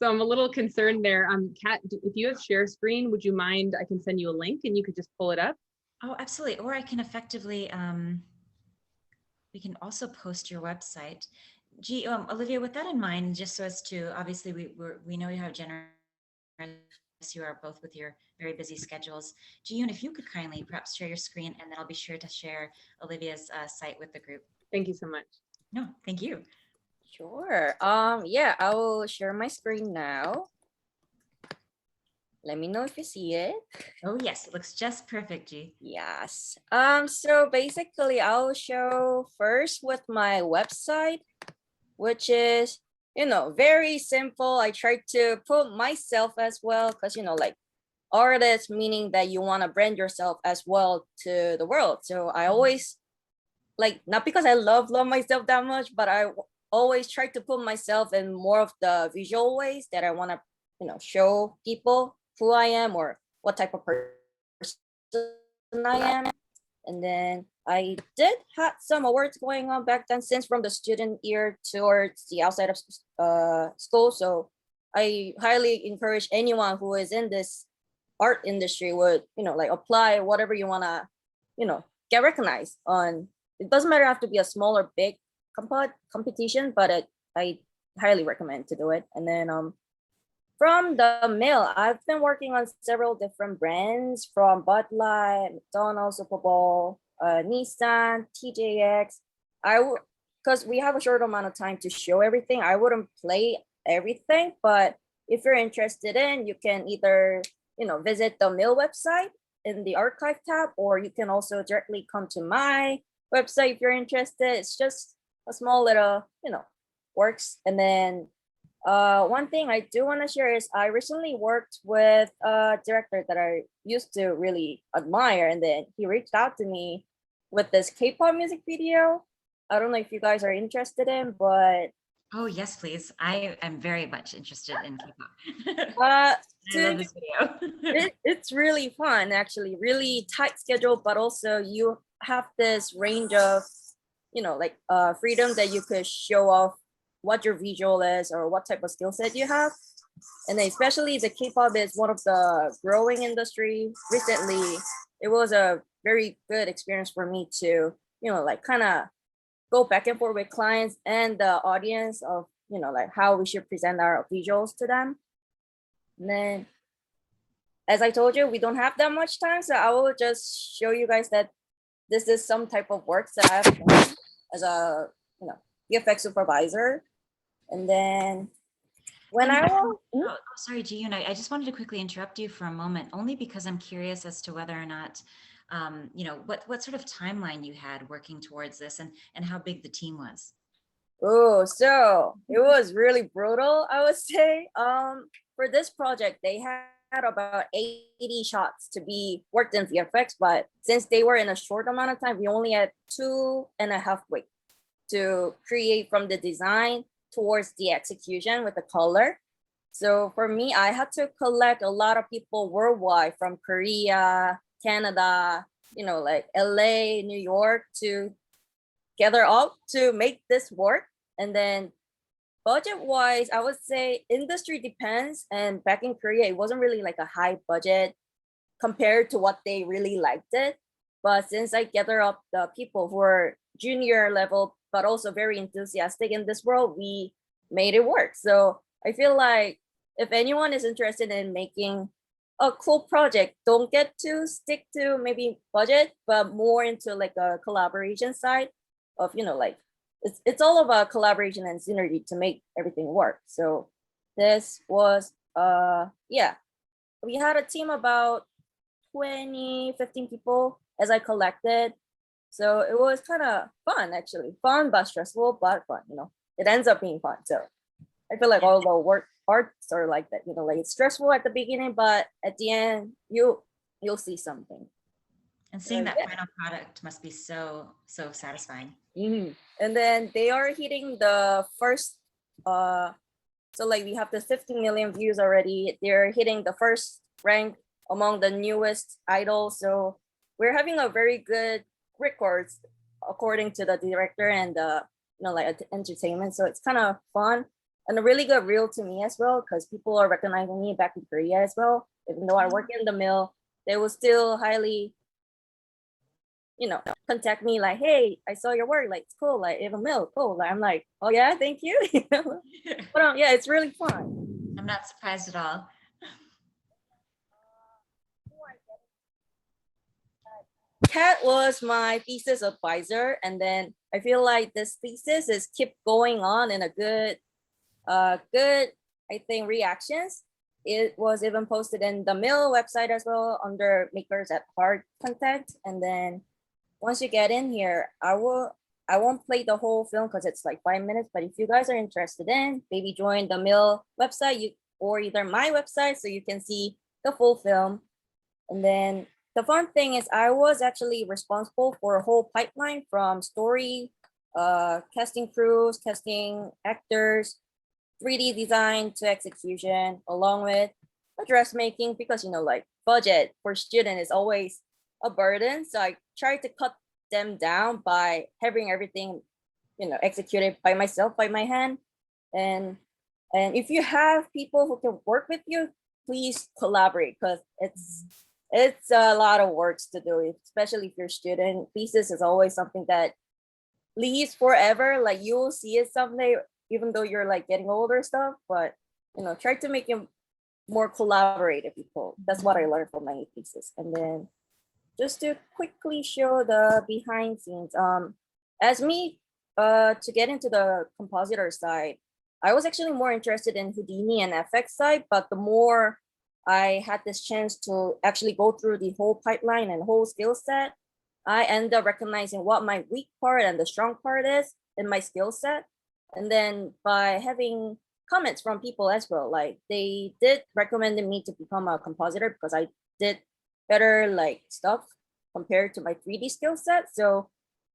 So I'm a little concerned there. Kat, if you have share screen, would you mind, I can send you a link and you could just pull it up? Oh, absolutely. Or I can effectively, we can also post your website. Gee, Olivia, with that in mind, just so as to, obviously we know you have generous, you are both with your very busy schedules. Ji-yoon, if you could kindly perhaps share your screen, and then I'll be sure to share Olivia's site with the group. Thank you so much. No, thank you. Sure. Yeah, I will share my screen now. Let me know if you see it. Oh yes, it looks just perfect, G. Yes. So basically I'll show first with my website, which is, very simple. I try to put myself as well, because, like artist, meaning that you want to brand yourself as well to the world. So I always, like, not because I love myself that much, but I always try to put myself in more of the visual ways that I want to, show people who I am or what type of person I am. And then I did have some awards going on back then, since from the student year towards the outside of school. So I highly encourage anyone who is in this art industry would, like apply whatever you want to, get recognized on. It doesn't matter, have to be a small or big competition, but I highly recommend to do it. And then from the mill, I've been working on several different brands, from Bud Light, McDonald's, Super Bowl, Nissan, TJX. Because we have a short amount of time to show everything, I wouldn't play everything, but if you're interested in, you can either, visit the mill website in the archive tab, or you can also directly come to my website if you're interested. It's just a small little, works. And then one thing I do want to share is I recently worked with a director that I used to really admire, and then he reached out to me with this K-pop music video. I don't know if you guys are interested in, but oh yes, please. I am very much interested in K-pop. I love this video. It's really fun, actually. Really tight schedule, but also you have this range of, freedom that you could show off what your visual is or what type of skill set you have. And then especially the K-pop is one of the growing industry recently. It was a very good experience for me to, kind of go back and forth with clients and the audience of, how we should present our visuals to them. And then, as I told you, we don't have that much time, so I will just show you guys that this is some type of work that I have done as a, VFX supervisor. And then when I was, sorry, Ji-yoon, I just wanted to quickly interrupt you for a moment, only because I'm curious as to whether or not, what sort of timeline you had working towards this, and how big the team was. Oh, so it was really brutal, I would say. For this project, they had about 80 shots to be worked in VFX, but since they were in a short amount of time, we only had 2.5 weeks to create from the design towards the execution with the color. So for me, I had to collect a lot of people worldwide, from Korea, Canada, like LA, New York, to gather up to make this work. And then budget wise, I would say industry depends. And back in Korea, it wasn't really like a high budget compared to what they really liked it. But since I gather up the people who are junior level, but also very enthusiastic in this world, we made it work. So I feel like if anyone is interested in making a cool project, don't get to stick to maybe budget, but more into like a collaboration side of, like it's all about collaboration and synergy to make everything work. So this was, we had a team about 15 people as I collected So it was kind of fun, actually. Fun but stressful, but fun, It ends up being fun. So I feel like all the arts are like that, like it's stressful at the beginning, but at the end, you'll see something. And seeing that final product must be so satisfying. Mm-hmm. And then they are hitting the first, so like we have the 50 million views already. They're hitting the first rank among the newest idols. So we're having a very good records according to the director and the like entertainment. So it's kind of fun and a really good reel to me as well, because people are recognizing me back in Korea as well. Even though I work in the mill, they will still highly contact me like, hey, I saw your work, like it's cool, like Eva Mill, cool. Like, I'm like, oh yeah, thank you. But yeah, it's really fun. I'm not surprised at all. Kat was my thesis advisor, and then I feel like this thesis is keep going on in a good I think reactions. It was even posted in the Mill website as well under Makers at Heart contact. And then once you get in here, I won't play the whole film because it's like 5 minutes, but if you guys are interested in, maybe join the Mill website or either my website so you can see the full film. And then the fun thing is I was actually responsible for a whole pipeline from story, casting crews, casting actors, 3D design to execution, along with dressmaking, because like budget for student is always a burden. So I try to cut them down by having everything, executed by myself, by my hand. And if you have people who can work with you, please collaborate, because it's a lot of work to do, especially if your student thesis is always something that leaves forever. Like you will see it someday, even though you're like getting older stuff, but try to make it more collaborative people. That's what I learned from my thesis. And then just to quickly show the behind scenes, as me to get into the compositor side, I was actually more interested in Houdini and FX side, but the more I had this chance to actually go through the whole pipeline and whole skill set, I ended up recognizing what my weak part and the strong part is in my skill set. And then by having comments from people as well, like they did recommend me to become a compositor because I did better like stuff compared to my 3D skill set. So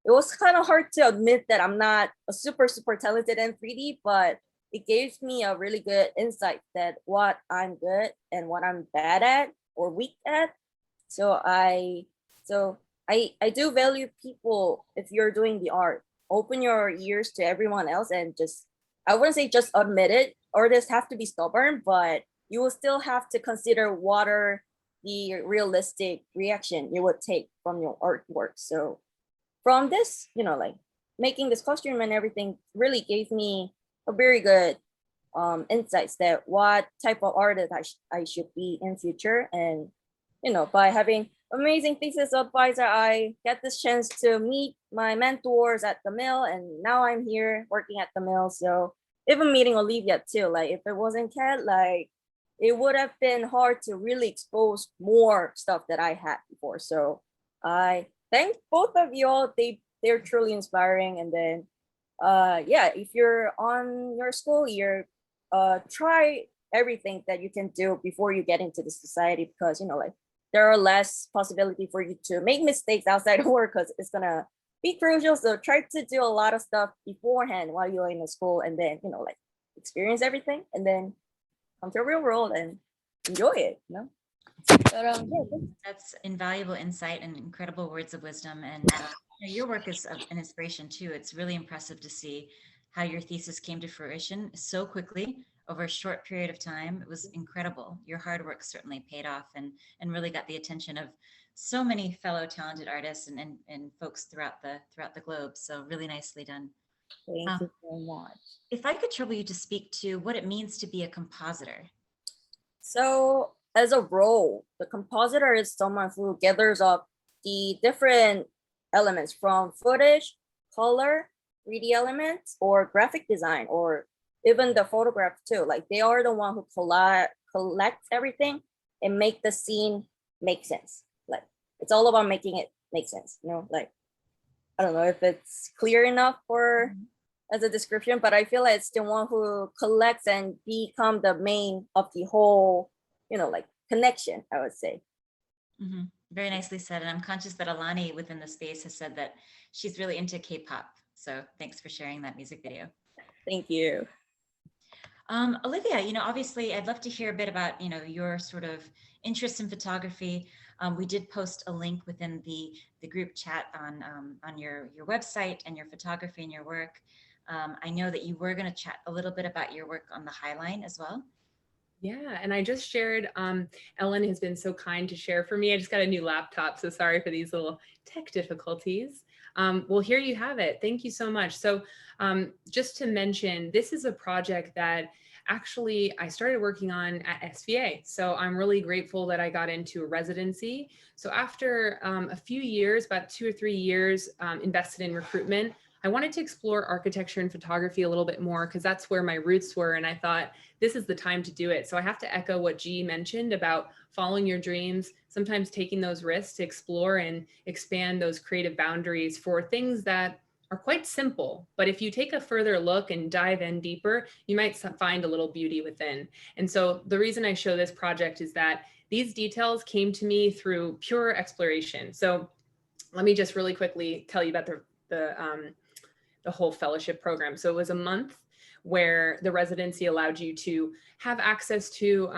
it was kind of hard to admit that I'm not a super talented in 3D, but it gives me a really good insight that what I'm good and what I'm bad at or weak at. So I do value people. If you're doing the art, open your ears to everyone else and I wouldn't say just admit it or just have to be stubborn, but you will still have to consider what are the realistic reaction you would take from your artwork. So from this, like making this costume and everything really gave me a very good insights that what type of artist I should be in future. And by having amazing thesis advisor, I get this chance to meet my mentors at the mill, and now I'm here working at the mill. So even meeting Olivia too, like if it wasn't Kat, like it would have been hard to really expose more stuff that I had before. So I thank both of you all. They're truly inspiring. And then if you're on your school year, try everything that you can do before you get into the society, because like there are less possibility for you to make mistakes outside of work because it's gonna be crucial. So try to do a lot of stuff beforehand while you're in the school, and then like experience everything, and then come to the real world and enjoy it. But that's invaluable insight and incredible words of wisdom. And your work is an inspiration too. It's really impressive to see how your thesis came to fruition so quickly over a short period of time. It was incredible. Your hard work certainly paid off and really got the attention of so many fellow talented artists and folks throughout the globe. So really nicely done. Thank you so much. If I could trouble you to speak to what it means to be a compositor. So as a role, the compositor is someone who gathers up the different elements from footage, color, 3D elements, or graphic design, or even the photograph too. Like they are the one who collect everything and make the scene make sense. Like it's all about making it make sense, like I don't know if it's clear enough for as a description, but I feel like it's the one who collects and become the main of the whole, like connection, I would say. Mm-hmm. Very nicely said. And I'm conscious that Alani within the space has said that she's really into K-pop. So thanks for sharing that music video. Thank you. Olivia, obviously I'd love to hear a bit about, your sort of interest in photography. We did post a link within the group chat on your website and your photography and your work. I know that you were going to chat a little bit about your work on the Highline as well. Yeah, and I just shared, Ellen has been so kind to share for me. I just got a new laptop, so sorry for these little tech difficulties. Well, here you have it. Thank you so much. So just to mention, this is a project that actually I started working on at SVA. So I'm really grateful that I got into a residency. So after a few years, about 2 or 3 years invested in recruitment, I wanted to explore architecture and photography a little bit more because that's where my roots were. And I thought, this is the time to do it. So I have to echo what G mentioned about following your dreams, sometimes taking those risks to explore and expand those creative boundaries for things that are quite simple. But if you take a further look and dive in deeper, you might find a little beauty within. And so the reason I show this project is that these details came to me through pure exploration. So let me just really quickly tell you about the whole fellowship program. So it was a month where the residency allowed you to have access to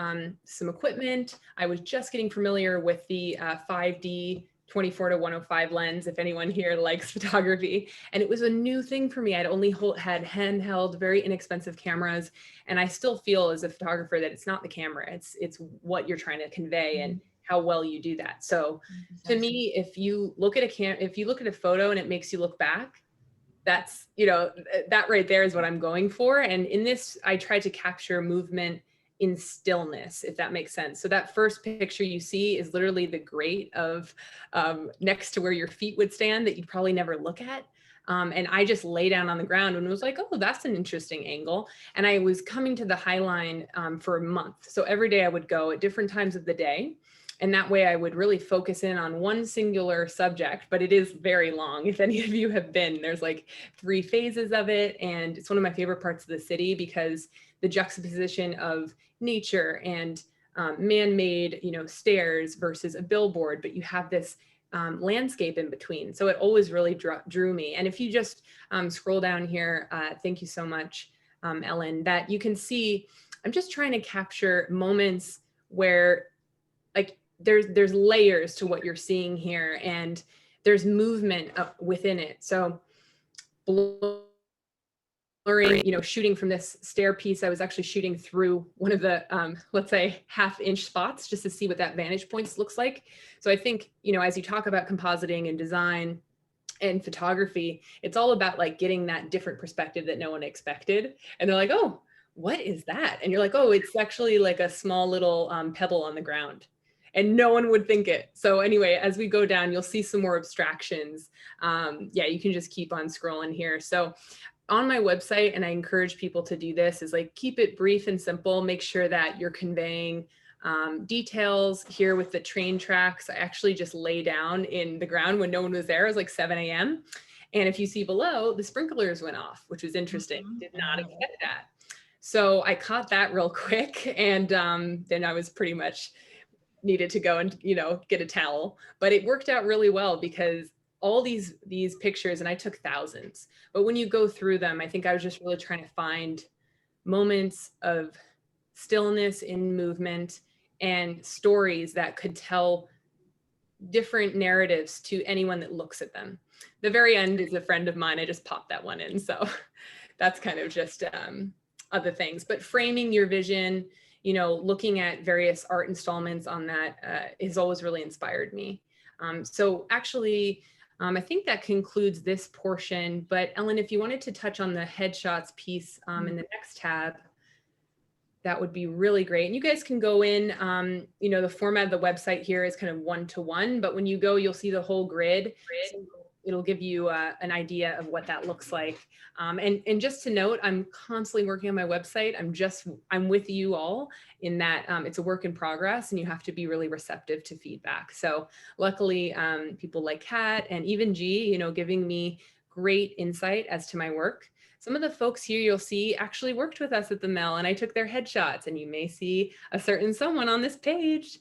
some equipment. I was just getting familiar with the 5D 24-105 lens, if anyone here likes photography. And it was a new thing for me. I'd only had handheld, very inexpensive cameras. And I still feel as a photographer that it's not the camera, it's what you're trying to convey and how well you do that. So to me, if you look at a photo and it makes you look back, that's, that right there is what I'm going for. And in this, I tried to capture movement in stillness, if that makes sense. So that first picture you see is literally the grate of next to where your feet would stand that you'd probably never look at. And I just lay down on the ground and was like, oh, that's an interesting angle. And I was coming to the Highline for a month. So every day I would go at different times of the day. And that way I would really focus in on one singular subject, but it is very long. If any of you have been, there's like 3 phases of it. And it's one of my favorite parts of the city because the juxtaposition of nature and man-made, stairs versus a billboard, but you have this landscape in between. So it always really drew me. And if you just scroll down here, thank you so much, Ellen, that you can see, I'm just trying to capture moments where like there's layers to what you're seeing here and there's movement up within it. So blurring, shooting from this stair piece, I was actually shooting through one of the, let's say 1/2-inch spots just to see what that vantage point looks like. So I think, as you talk about compositing and design and photography, it's all about like getting that different perspective that no one expected. And they're like, oh, what is that? And you're like, oh, it's actually like a small little pebble on the ground. And no one would think it. So anyway, as we go down, you'll see some more abstractions. Yeah, you can just keep on scrolling here. So on my website, and I encourage people to do this, is like keep it brief and simple. Make sure that you're conveying details. Here with the train tracks, I actually just lay down in the ground when no one was there. It was like 7 a.m. And if you see below, the sprinklers went off, which was interesting. Did not expect that. So I caught that real quick. And then I was pretty much needed to go and, get a towel. But it worked out really well because all these pictures, and I took thousands, but when you go through them, I think I was just really trying to find moments of stillness in movement and stories that could tell different narratives to anyone that looks at them. The very end is a friend of mine. I just popped that one in. So that's kind of just other things, but framing your vision, looking at various art installments on that has always really inspired me. So actually, I think that concludes this portion, but Ellen, if you wanted to touch on the headshots piece in the next tab, that would be really great. And you guys can go in, the format of the website here is kind of 1-to-1, but when you go, you'll see the whole grid. So it'll give you an idea of what that looks like. And just to note, I'm constantly working on my website. I'm with you all in that it's a work in progress and you have to be really receptive to feedback. So luckily, people like Kat and even G, you know, giving me great insight as to my work. Some of the folks here you'll see actually worked with us at the Mill, and I took their headshots, and you may see a certain someone on this page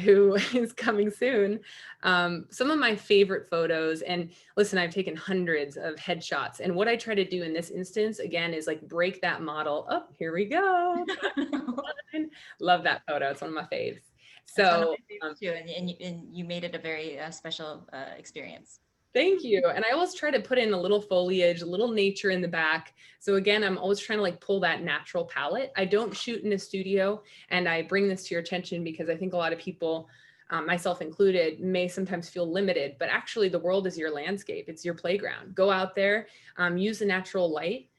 who is coming soon. Some of my favorite photos, and listen, I've taken hundreds of headshots, and what I try to do in this instance, again, is like break that model. Oh, here we go. Love that photo. It's one of my faves. So, too, and you made it a very special experience. Thank you. And I always try to put in a little foliage, a little nature in the back. So again, I'm always trying to like pull that natural palette. I don't shoot in a studio, and I bring this to your attention because I think a lot of people, myself included, may sometimes feel limited, but actually the world is your landscape. It's your playground. Go out there, use the natural light.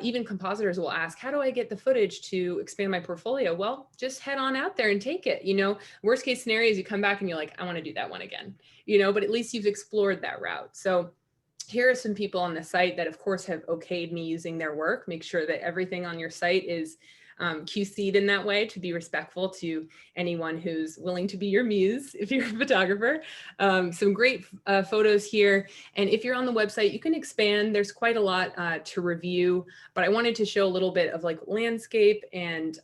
Even compositors will ask, how do I get the footage to expand my portfolio? Well, just head on out there and take it. You know, worst case scenario is you come back and you're like, I want to do that one again, you know, but at least you've explored that route. So here are some people on the site that of course have okayed me using their work. Make sure that everything on your site is QC'd in that way to be respectful to anyone who's willing to be your muse if you're a photographer. Some great photos here. And if you're on the website, you can expand. There's quite a lot to review, but I wanted to show a little bit of like landscape and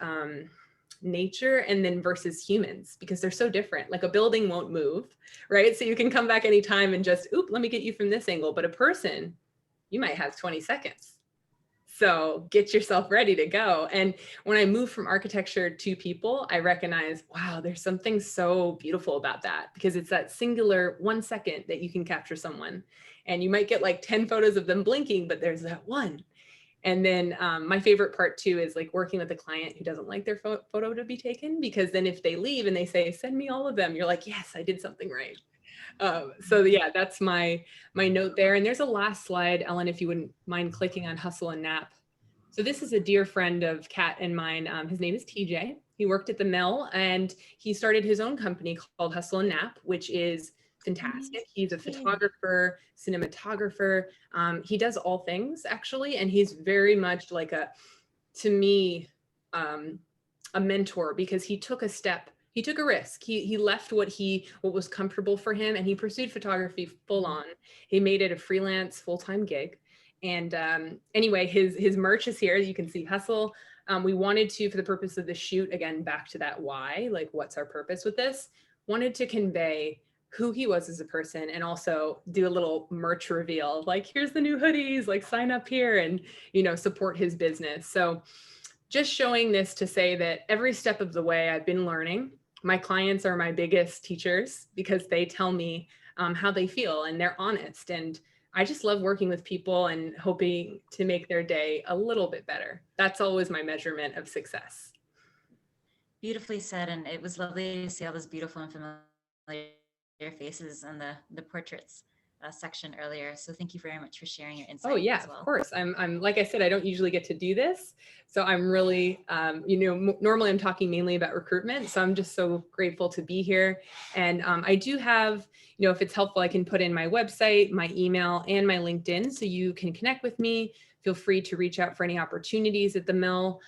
nature and then versus humans, because they're so different. Like a building won't move, right? So you can come back anytime and just, oop, let me get you from this angle. But a person, you might have 20 seconds. So get yourself ready to go. And when I move from architecture to people, I recognize, wow, there's something so beautiful about that, because it's that singular 1 second that you can capture someone. And you might get like 10 photos of them blinking, but there's that one. And then my favorite part too is like working with a client who doesn't like their photo to be taken, because then if they leave and they say, send me all of them, you're like, yes, I did something right. So yeah, that's my note there. And there's a last slide, Ellen, if you wouldn't mind clicking on Hustle and Nap. So this is a dear friend of Kat and mine. His name is TJ. He worked at the Mill and he started his own company called Hustle and Nap, which is fantastic. He's a photographer, cinematographer. He does all things actually. And he's very much like to me, a mentor, because he took a step. He took a risk. He left what was comfortable for him, and he pursued photography full on. He made it a freelance full-time gig. And anyway, his merch is here. You can see Hustle. We wanted to, for the purpose of the shoot, again, back to that why, like what's our purpose with this, wanted to convey who he was as a person, and also do a little merch reveal, like here's the new hoodies, like sign up here and, you know, support his business. So just showing this to say that every step of the way I've been learning. My clients are my biggest teachers because they tell me how they feel and they're honest. And I just love working with people and hoping to make their day a little bit better. That's always my measurement of success. Beautifully said. And it was lovely to see all those beautiful and familiar faces in the portraits section earlier. So thank you very much for sharing your insight. Oh yeah, as well. Of course. I'm like I said, I don't usually get to do this. So I'm really, normally I'm talking mainly about recruitment. So I'm just so grateful to be here. And I do have, if it's helpful, I can put in my website, my email, and my LinkedIn. So you can connect with me. Feel free to reach out for any opportunities at the Mill.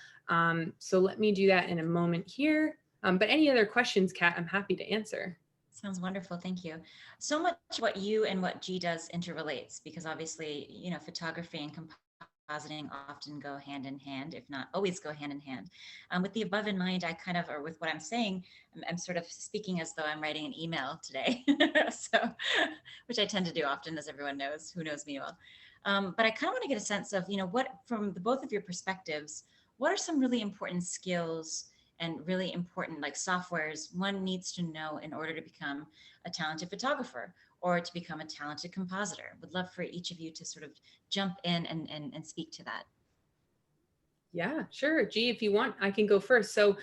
So let me do that in a moment here. But any other questions, Kat, I'm happy to answer. Sounds wonderful. Thank you. So much what you and what G does interrelates, because obviously, photography and compositing often go hand in hand, if not always go hand in hand. With the above in mind, or with what I'm saying, I'm sort of speaking as though I'm writing an email today, so, which I tend to do often, as everyone knows, who knows me well. But I kind of want to get a sense of, what, from both of your perspectives, what are some really important skills and really important softwares one needs to know in order to become a talented photographer or to become a talented compositor? Would love for each of you to sort of jump in and speak to that. Yeah, sure. G, if you want, I can go first. So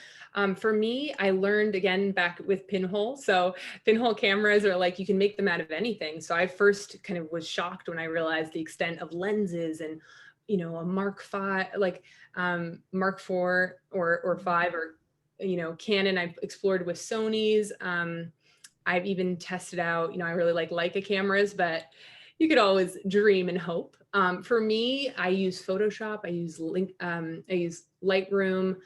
for me, I learned again back with pinhole. So pinhole cameras are you can make them out of anything. So I first kind of was shocked when I realized the extent of lenses and, a Mark V, Mark IV or 5 or, Canon I've explored with Sony's. I've even tested out, I really like Leica cameras, but you could always dream and hope. For me, I use Photoshop, I use Lightroom.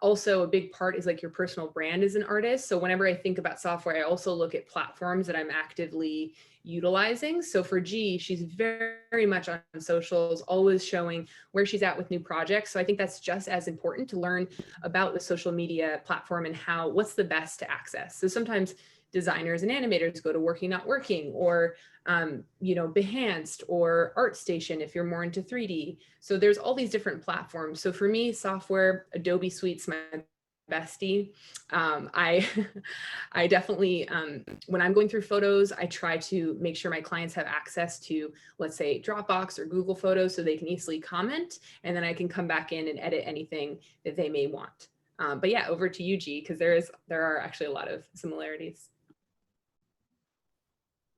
Also, a big part is like your personal brand as an artist. So whenever I think about software, I also look at platforms that I'm actively utilizing. So for G, she's very much on socials, always showing where she's at with new projects. So I think that's just as important to learn about the social media platform and what's the best to access. So sometimes designers and animators go to Working Not Working, or Behance or ArtStation if you're more into 3D. So there's all these different platforms. So for me, software, Adobe Suite's my bestie. I I definitely, when I'm going through photos, I try to make sure my clients have access to, let's say, Dropbox or Google Photos, so they can easily comment, and then I can come back in and edit anything that they may want. But yeah, over to you, G, because there are actually a lot of similarities.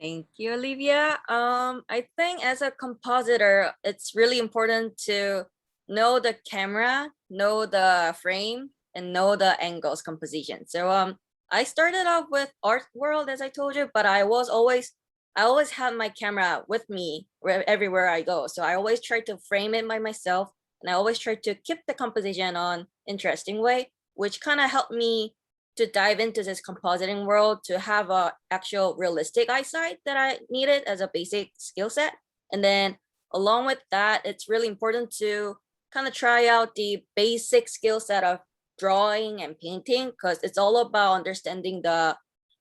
Thank you, Olivia. I think as a compositor, it's really important to know the camera, know the frame, and know the angles composition. So I started off with Art World, as I told you, but I always had my camera with me everywhere I go. So I always try to frame it by myself, and I always try to keep the composition on interesting way, which kind of helped me to dive into this compositing world, to have a actual realistic eyesight that I needed as a basic skill set. And then along with that, it's really important to kind of try out the basic skill set of drawing and painting, because it's all about understanding the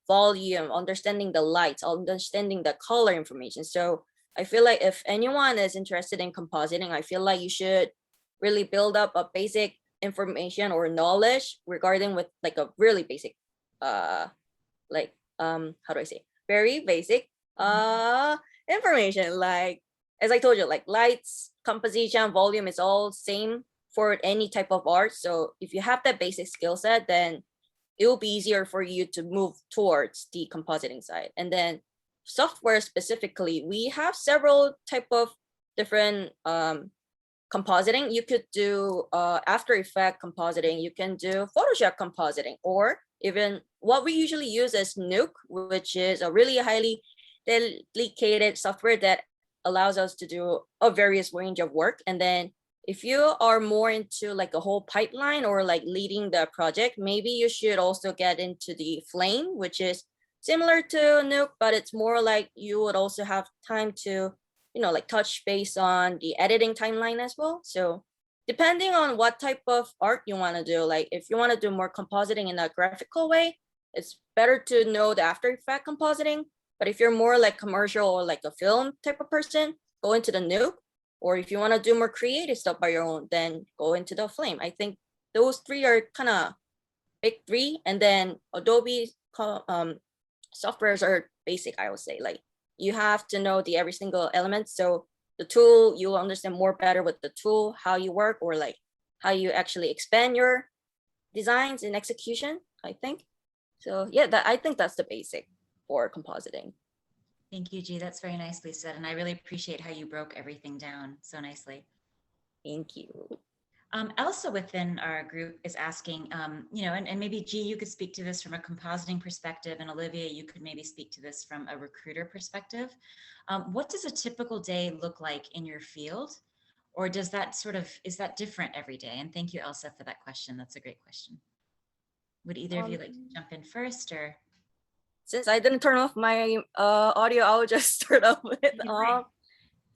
volume, understanding the lights, understanding the color information. So I feel like if anyone is interested in compositing, I feel like you should really build up a basic information or knowledge regarding with like a really basic how do I say, very basic information, like as I told you, like lights, composition, volume is all same for any type of art. So if you have that basic skill set, then it will be easier for you to move towards the compositing side. And then software specifically, we have several type of different compositing. You could do After Effects compositing, you can do Photoshop compositing, or even what we usually use is Nuke, which is a really highly dedicated software that allows us to do a various range of work. And then if you are more into like a whole pipeline or like leading the project, maybe you should also get into the Flame, which is similar to Nuke, but it's more like you would also have time to like touch base on the editing timeline as well. So depending on what type of art you want to do, like if you want to do more compositing in a graphical way, it's better to know the After Effects compositing. But if you're more like commercial or like a film type of person, go into the Nuke. Or if you want to do more creative stuff by your own, then go into the Flame. I think those three are kind of big three. And then Adobe softwares are basic, I would say. Like you have to know the every single element. So the tool, you'll understand more better with the tool, how you work, or like how you actually expand your designs and execution, I think. So yeah, I think that's the basic for compositing. Thank you, G. That's very nicely said. And I really appreciate how you broke everything down so nicely. Thank you. Elsa within our group is asking, and maybe G, you could speak to this from a compositing perspective, and Olivia, you could maybe speak to this from a recruiter perspective. What does a typical day look like in your field? Or is that different every day? And thank you, Elsa, for that question. That's a great question. Would either of you like to jump in first, or? Since I didn't turn off my audio, I'll just start off with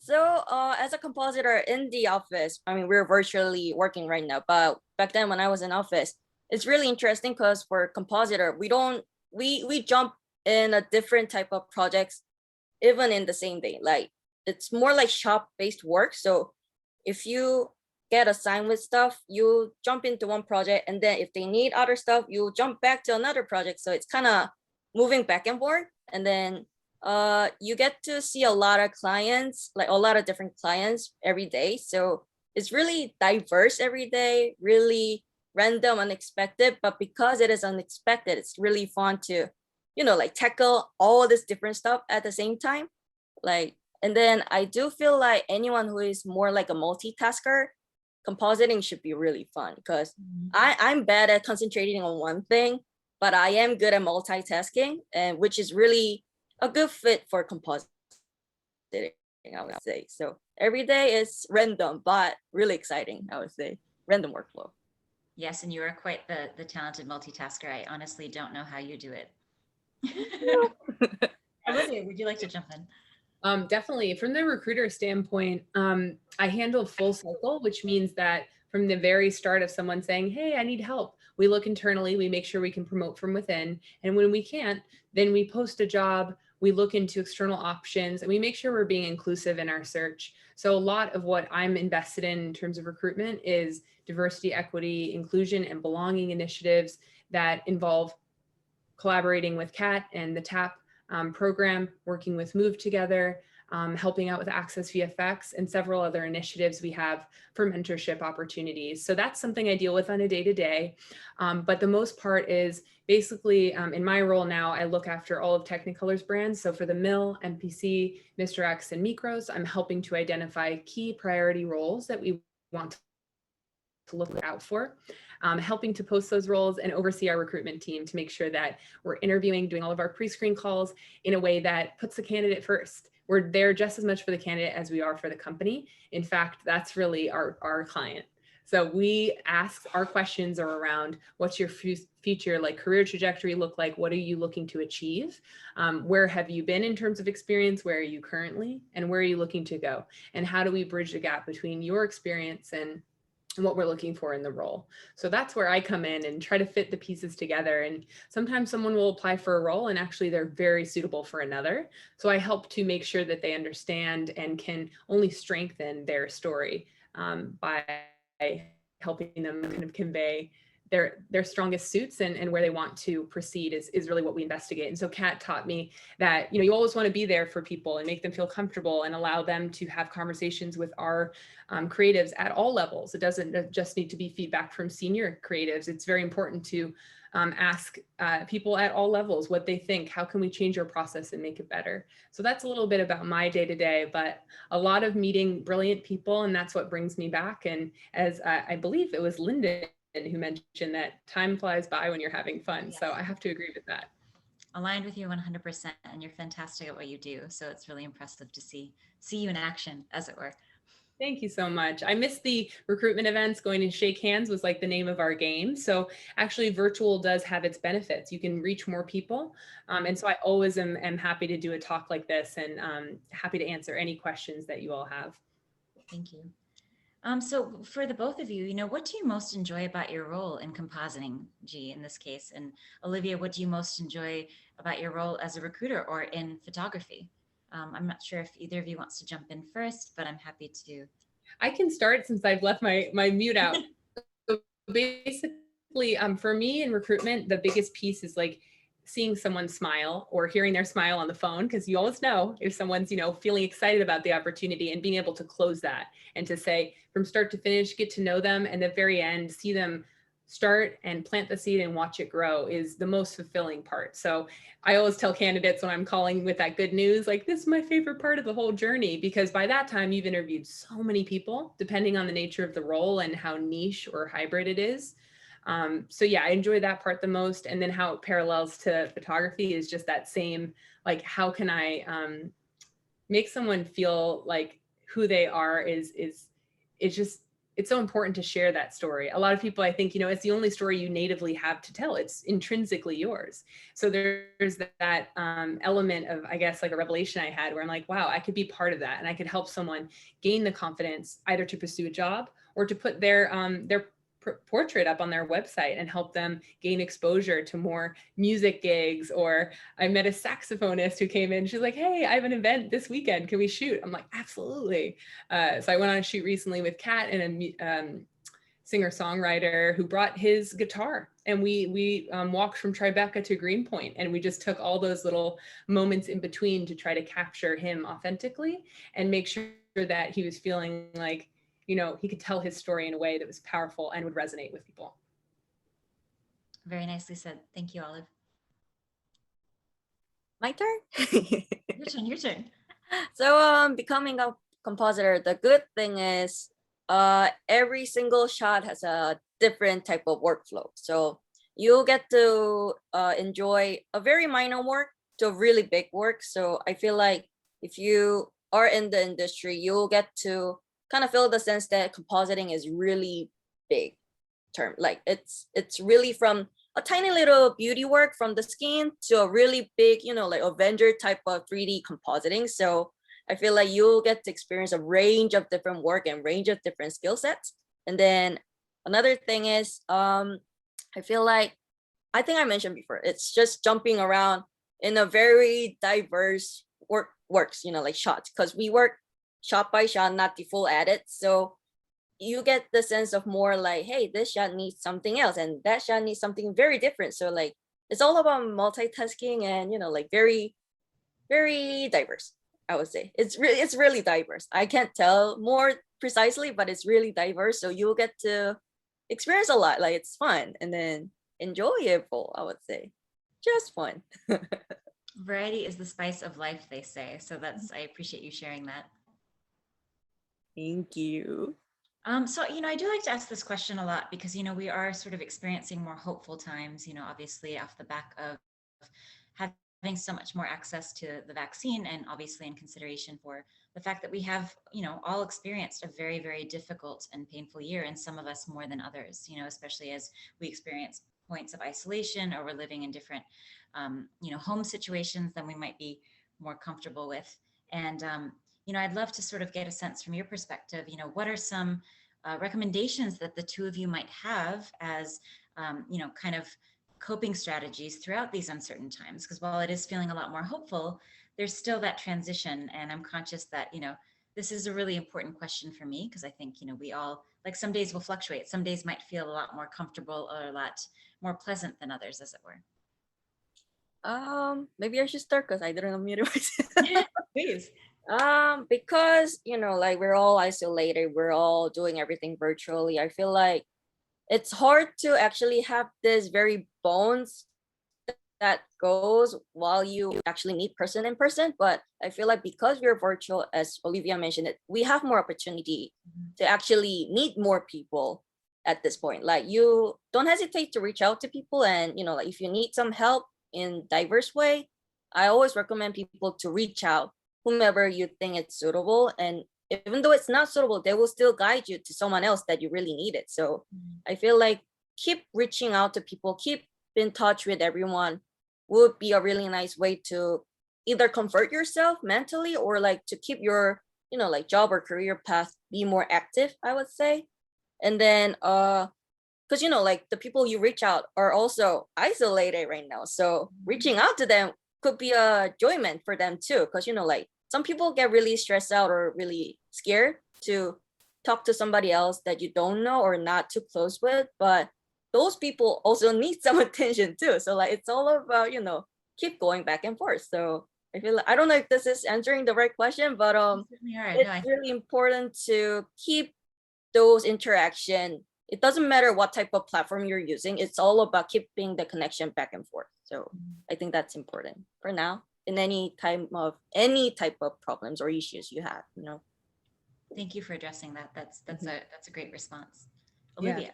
So as a compositor in the office, I mean, we're virtually working right now, but back then when I was in office, it's really interesting because for compositor, we jump in a different type of projects, even in the same day. Like it's more like shop-based work. So if you get assigned with stuff, you jump into one project, and then if they need other stuff, you jump back to another project. So it's kind of moving back and forth. And then you get to see a lot of clients, like a lot of different clients every day. So it's really diverse every day, really random, unexpected. But because it is unexpected, it's really fun to, like tackle all this different stuff at the same time. And then I do feel like anyone who is more like a multitasker, compositing should be really fun, because I'm bad at concentrating on one thing, but I am good at multitasking, and which is really a good fit for compositing. I would say. So every day is random, but really exciting, I would say. Random workflow. Yes, and you are quite the talented multitasker. I honestly don't know how you do it. Olivia, would you like to jump in? Definitely. From the recruiter standpoint, I handle full cycle, which means that from the very start of someone saying, hey, I need help, we look internally, we make sure we can promote from within. And when we can't, then we post a job, we look into external options, and we make sure we're being inclusive in our search. So a lot of what I'm invested in terms of recruitment is diversity, equity, inclusion, and belonging initiatives that involve collaborating with CAT and the TAP program, working with Move Together, helping out with Access VFX, and several other initiatives we have for mentorship opportunities. So that's something I deal with on a day-to-day. But the most part is basically in my role now, I look after all of Technicolor's brands. So for the Mill, MPC, Mr. X, and Micros, I'm helping to identify key priority roles that we want to look out for, helping to post those roles and oversee our recruitment team to make sure that we're interviewing, doing all of our pre-screen calls in a way that puts the candidate first. We're there just as much for the candidate as we are for the company. In fact, that's really our client. So we ask, our questions are around what's your future like career trajectory look like? What are you looking to achieve? Where have you been in terms of experience? Where are you currently? And where are you looking to go? And how do we bridge the gap between your experience and what we're looking for in the role? So that's where I come in and try to fit the pieces together. And sometimes someone will apply for a role and actually they're very suitable for another. So I help to make sure that they understand and can only strengthen their story by helping them kind of convey their strongest suits and where they want to proceed is really what we investigate. And so Kat taught me that, you always want to be there for people and make them feel comfortable and allow them to have conversations with our creatives at all levels. It doesn't just need to be feedback from senior creatives. It's very important to ask people at all levels what they think. How can we change our process and make it better? So that's a little bit about my day-to-day, but a lot of meeting brilliant people, and that's what brings me back. And as I believe it was Lyndon who mentioned that time flies by when you're having fun. Yes. So I have to agree with that. Aligned with you 100%, and you're fantastic at what you do. So it's really impressive to see you in action, as it were. Thank you so much. I missed the recruitment events. Going to shake hands was like the name of our game. So actually virtual does have its benefits. You can reach more people. And so I always am happy to do a talk like this and happy to answer any questions that you all have. Thank you. So for the both of you, what do you most enjoy about your role in compositing, G, in this case? And Olivia, what do you most enjoy about your role as a recruiter or in photography? I'm not sure if either of you wants to jump in first, but I'm happy to. I can start since I've left my mute out. So basically, for me in recruitment, the biggest piece is like seeing someone smile or hearing their smile on the phone, because you always know if someone's, feeling excited about the opportunity, and being able to close that and to say from start to finish, get to know them, and the very end, see them start and plant the seed and watch it grow is the most fulfilling part. So I always tell candidates when I'm calling with that good news, like, this is my favorite part of the whole journey, because by that time you've interviewed so many people, depending on the nature of the role and how niche or hybrid it is. So yeah, I enjoy that part the most. And then how it parallels to photography is just that same, like, how can I make someone feel like who they are it's so important to share that story. A lot of people, I think, it's the only story you natively have to tell. It's intrinsically yours. So there's that element of, I guess, like a revelation I had where I'm like, wow, I could be part of that. And I could help someone gain the confidence either to pursue a job or to put their portrait up on their website and help them gain exposure to more music gigs. Or I met a saxophonist who came in, she's like, hey, I have an event this weekend, can we shoot? I'm like, absolutely. So I went on a shoot recently with Kat and a singer-songwriter who brought his guitar, and we walked from Tribeca to Greenpoint, and we just took all those little moments in between to try to capture him authentically and make sure that he was feeling like he could tell his story in a way that was powerful and would resonate with people. Very nicely said. Thank you, Olive. My turn? Your turn. So becoming a compositor, the good thing is every single shot has a different type of workflow. So you get to enjoy a very minor work to a really big work. So I feel like if you are in the industry, you'll get to kind of feel the sense that compositing is really big term. Like it's really from a tiny little beauty work from the skin to a really big, you know, like Avenger type of 3D compositing. So I feel like you'll get to experience a range of different work and range of different skill sets. And then another thing is, I feel like, I think I mentioned before, it's just jumping around in a very diverse works, you know, like shots, because we work shot by shot, not the full edit. So you get the sense of more like, hey, this shot needs something else and that shot needs something very different. So like, it's all about multitasking and, you know, like very, very diverse, I would say. It's really diverse. I can't tell more precisely, but it's really diverse. So you'll get to experience a lot. Like it's fun and then enjoyable, I would say. Just fun. Variety is the spice of life, they say. So I appreciate you sharing that. Thank you. So, I do like to ask this question a lot because, we are sort of experiencing more hopeful times, obviously off the back of having so much more access to the vaccine and obviously in consideration for the fact that we have, all experienced a very, very difficult and painful year, and some of us more than others, especially as we experience points of isolation or we're living in different, home situations than we might be more comfortable with. And, I'd love to sort of get a sense from your perspective, what are some recommendations that the two of you might have as, kind of coping strategies throughout these uncertain times? Because while it is feeling a lot more hopeful, there's still that transition. And I'm conscious that, this is a really important question for me because I think, we all, like some days will fluctuate. Some days might feel a lot more comfortable or a lot more pleasant than others, as it were. Maybe I should start because I didn't unmute myself. Yeah, please. Because, like we're all isolated, we're all doing everything virtually. I feel like it's hard to actually have this very bones that goes while you actually meet person in person. But I feel like because we're virtual, as Olivia mentioned it, we have more opportunity to actually meet more people at this point. Like you don't hesitate to reach out to people, and like if you need some help in diverse way, I always recommend people to reach out whomever you think it's suitable. And even though it's not suitable, they will still guide you to someone else that you really need it. So I feel like keep reaching out to people, keep in touch with everyone would be a really nice way to either convert yourself mentally or like to keep your, like job or career path be more active, I would say. And then, because, like the people you reach out are also isolated right now. So reaching out to them could be a enjoyment for them too. Because, like some people get really stressed out or really scared to talk to somebody else that you don't know or not too close with. But those people also need some attention too. So like, it's all about, keep going back and forth. So I feel like, I don't know if this is answering the right question, but it's really important to keep those interaction. It doesn't matter what type of platform you're using. It's all about keeping the connection back and forth. So I think that's important for now in any type of problems or issues you have, Thank you for addressing that. That's a great response. Yeah. Olivia.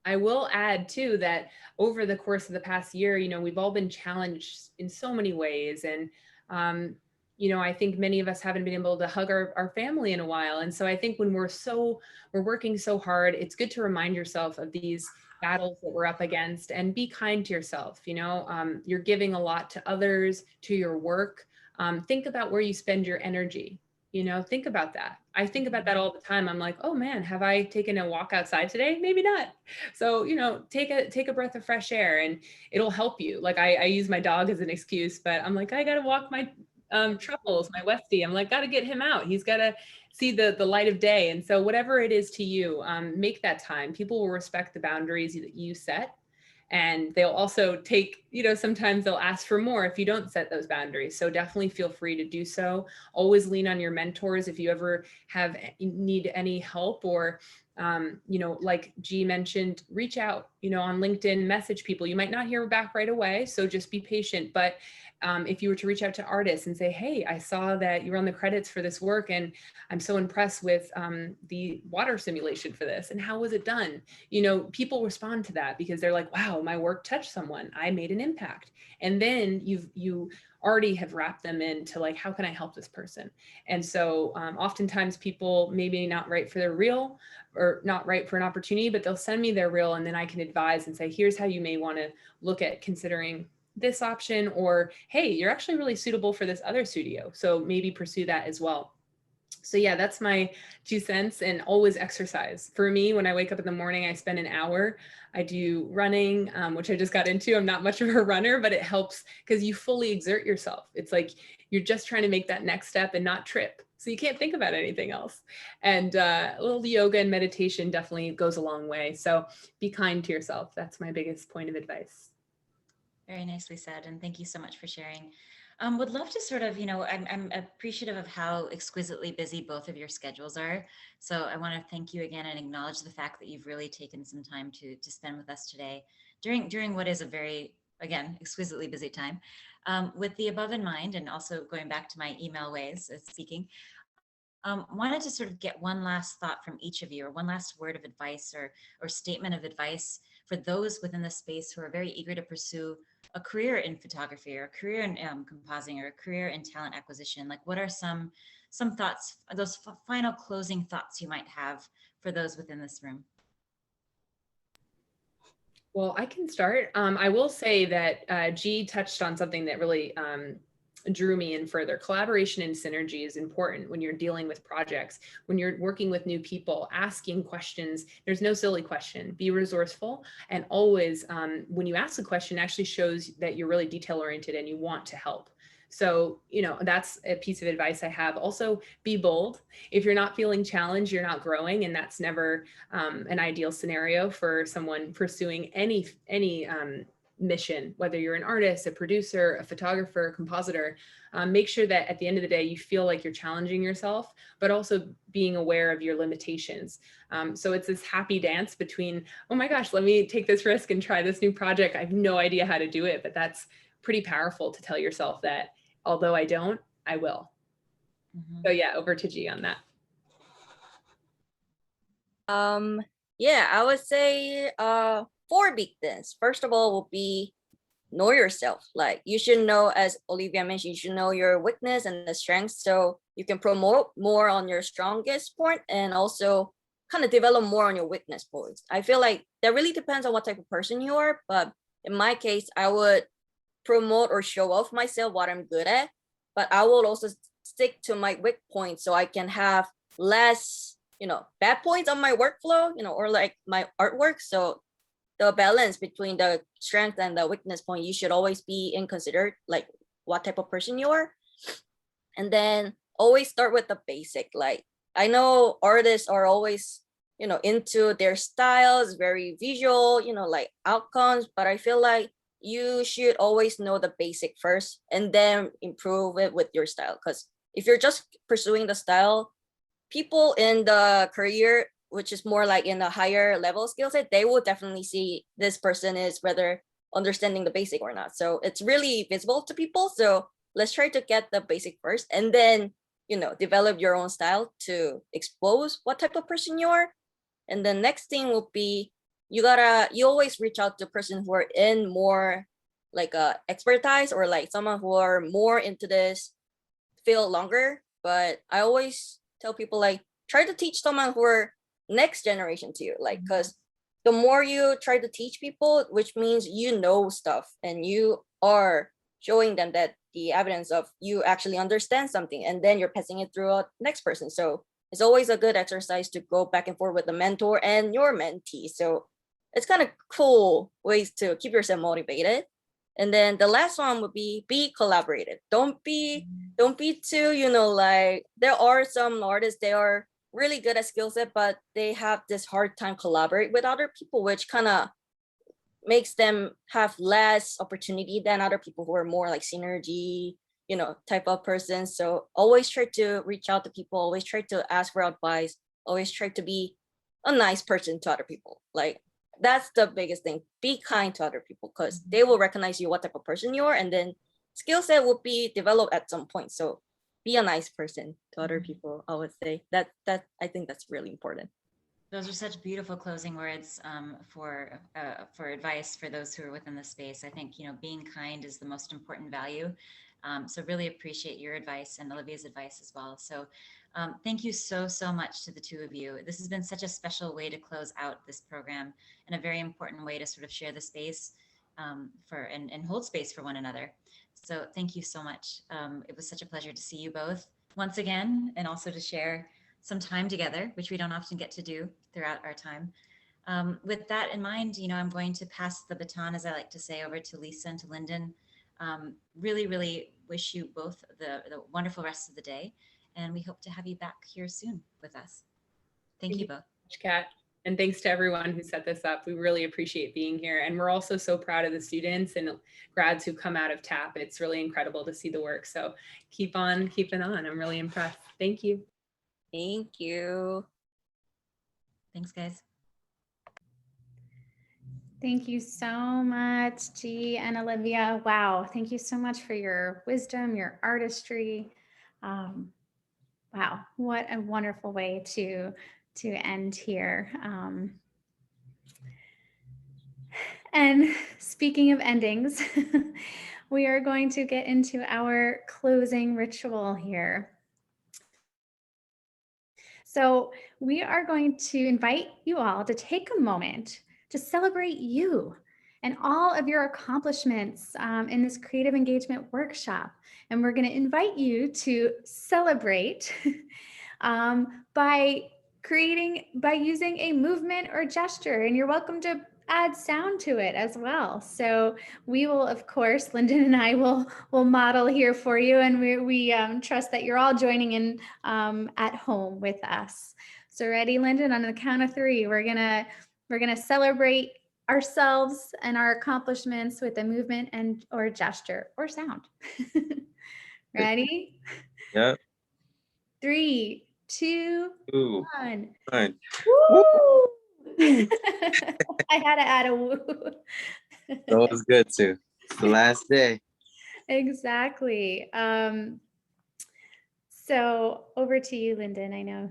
I will add too that over the course of the past year, we've all been challenged in so many ways. And, I think many of us haven't been able to hug our family in a while. And so I think when we're working so hard, it's good to remind yourself of these battles that we're up against and be kind to yourself. You're giving a lot to others, to your work. Think about where you spend your energy. Think about that. I think about that all the time. I'm like, oh man, have I taken a walk outside today? Maybe not. So, take a breath of fresh air and it'll help you. Like I use my dog as an excuse, but I'm like, I got to walk my Truffles, my Westie. I'm like, got to get him out. He's got to see the light of day. And so whatever it is to you, make that time. People will respect the boundaries that you set. And they'll also take, sometimes they'll ask for more if you don't set those boundaries. So definitely feel free to do so. Always lean on your mentors if you ever need any help or, like G mentioned, reach out, on LinkedIn, message people. You might not hear back right away, so just be patient. But if you were to reach out to artists and say, hey, I saw that you were on the credits for this work and I'm so impressed with the water simulation for this. And how was it done? People respond to that because they're like, wow, my work touched someone. I made an impact. And then you already have wrapped them into like, how can I help this person? And so oftentimes people maybe not right for their reel or not right for an opportunity, but they'll send me their reel and then I can advise and say, here's how you may want to look at considering this option, or, hey, you're actually really suitable for this other studio. So maybe pursue that as well. So yeah, that's my 2 cents. And always exercise. For me, when I wake up in the morning, I spend an hour. I do running, which I just got into. I'm not much of a runner, but it helps because you fully exert yourself. It's like you're just trying to make that next step and not trip. So you can't think about anything else. And a little yoga and meditation definitely goes a long way. So be kind to yourself. That's my biggest point of advice. Very nicely said. And thank you so much for sharing. Would love to sort of, I'm appreciative of how exquisitely busy both of your schedules are. So I want to thank you again and acknowledge the fact that you've really taken some time to spend with us today during what is a very, again, exquisitely busy time. With the above in mind, and also going back to my email ways of speaking, wanted to sort of get one last thought from each of you, or one last word of advice or statement of advice for those within the space who are very eager to pursue a career in photography or a career in compositing or a career in talent acquisition. Like, what are some thoughts, those final closing thoughts you might have for those within this room? Well, I can start. I will say that G touched on something that really drew me in further. Collaboration and synergy is important when you're dealing with projects, when you're working with new people, asking questions. There's no silly question. Be resourceful, and always when you ask a question, actually shows that you're really detail oriented and you want to help. So, that's a piece of advice I have. Also, be bold. If you're not feeling challenged, you're not growing, and that's never an ideal scenario for someone pursuing any mission, whether you're an artist, a producer, a photographer, a compositor. Make sure that at the end of the day, you feel like you're challenging yourself, but also being aware of your limitations. So it's this happy dance between, oh my gosh, let me take this risk and try this new project. I have no idea how to do it, but that's pretty powerful to tell yourself that although I don't, I will. So yeah, over to G on that. Yeah, I would say 4 big things. First of all will be know yourself. Like, you should know, as Olivia mentioned, you should know your weakness and the strengths, so you can promote more on your strongest point and also kind of develop more on your weakness points. I feel like that really depends on what type of person you are, but in my case, I would promote or show off myself what I'm good at, but I will also stick to my weak points so I can have less, bad points on my workflow, or like my artwork. So the balance between the strength and the weakness point, you should always be in considered, like what type of person you are. And then always start with the basic. Like, I know artists are always, into their styles, very visual, like outcomes, but I feel like you should always know the basic first and then improve it with your style. Because if you're just pursuing the style, people in the career, which is more like in a higher level skill set, they will definitely see this person is whether understanding the basic or not. So it's really visible to people. So let's try to get the basic first and then, develop your own style to expose what type of person you are. And the next thing will be, you always reach out to person who are in more like expertise, or like someone who are more into this field longer. But I always tell people, like, try to teach someone who are next generation to you, like, because the more you try to teach people, which means you know stuff and you are showing them that the evidence of you actually understand something, and then you're passing it through a next person. So it's always a good exercise to go back and forth with the mentor and your mentee. So it's kind of cool ways to keep yourself motivated. And then the last one would be collaborative. Don't be too, like, there are some artists, they are really good at skill set, but they have this hard time collaborate with other people, which kind of makes them have less opportunity than other people who are more like synergy, type of person. So always try to reach out to people, always try to ask for advice, always try to be a nice person to other people. Like, that's the biggest thing. Be kind to other people, because they will recognize you what type of person you are, and then skill set will be developed at some point. So be a nice person to other people. I would say that I think that's really important. Those are such beautiful closing words for advice for those who are within the space. I think, being kind is the most important value So really appreciate your advice and Olivia's advice as well. So thank you so, so much to the two of you. This has been such a special way to close out this program and a very important way to sort of share the space and hold space for one another. So thank you so much. It was such a pleasure to see you both once again, and also to share some time together, which we don't often get to do throughout our time. With that in mind, I'm going to pass the baton, as I like to say, over to Lisa and to Lyndon. Really, really wish you both the wonderful rest of the day, and we hope to have you back here soon with us. Thank you both. Kat. And thanks to everyone who set this up. We really appreciate being here. And we're also so proud of the students and grads who come out of TAP. It's really incredible to see the work. So keep on keeping on. I'm really impressed. Thank you. Thank you. Thanks, guys. Thank you so much, G and Olivia. Wow, thank you so much for your wisdom, your artistry. Wow, what a wonderful way to end here. And speaking of endings, we are going to get into our closing ritual here. So we are going to invite you all to take a moment to celebrate you and all of your accomplishments in this creative engagement workshop. And we're going to invite you to celebrate by using a movement or gesture, and you're welcome to add sound to it as well. So we will, of course, Lyndon and I will model here for you, and we trust that you're all joining in at home with us. So ready, Lyndon? On the count of three, we're gonna celebrate ourselves and our accomplishments with a movement or gesture or sound. Ready? Yep. 3, 2, 1. Fine. Woo! I had to add a woo. That was good too. It's the last day. Exactly. So over to you, Lyndon. I know.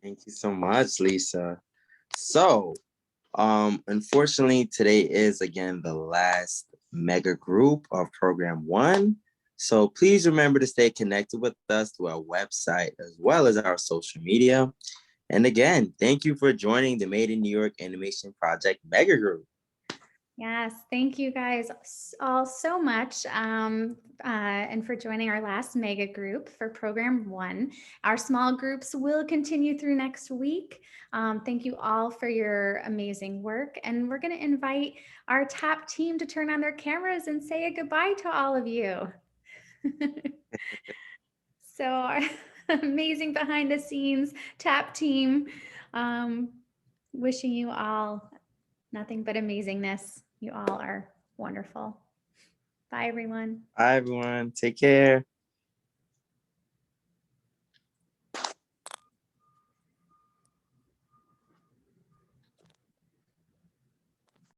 Thank you so much, Lisa. So, unfortunately, today is again the last mega group of program 1. So please remember to stay connected with us through our website as well as our social media. And again, thank you for joining the Made in New York Animation Project Mega Group. Yes, thank you guys all so much and for joining our last mega group for program 1. Our small groups will continue through next week. Thank you all for your amazing work, and we're going to invite our TAP team to turn on their cameras and say a goodbye to all of you. So our amazing behind the scenes TAP team, wishing you all nothing but amazingness. You all are wonderful. Bye, everyone. Bye, everyone. Take care.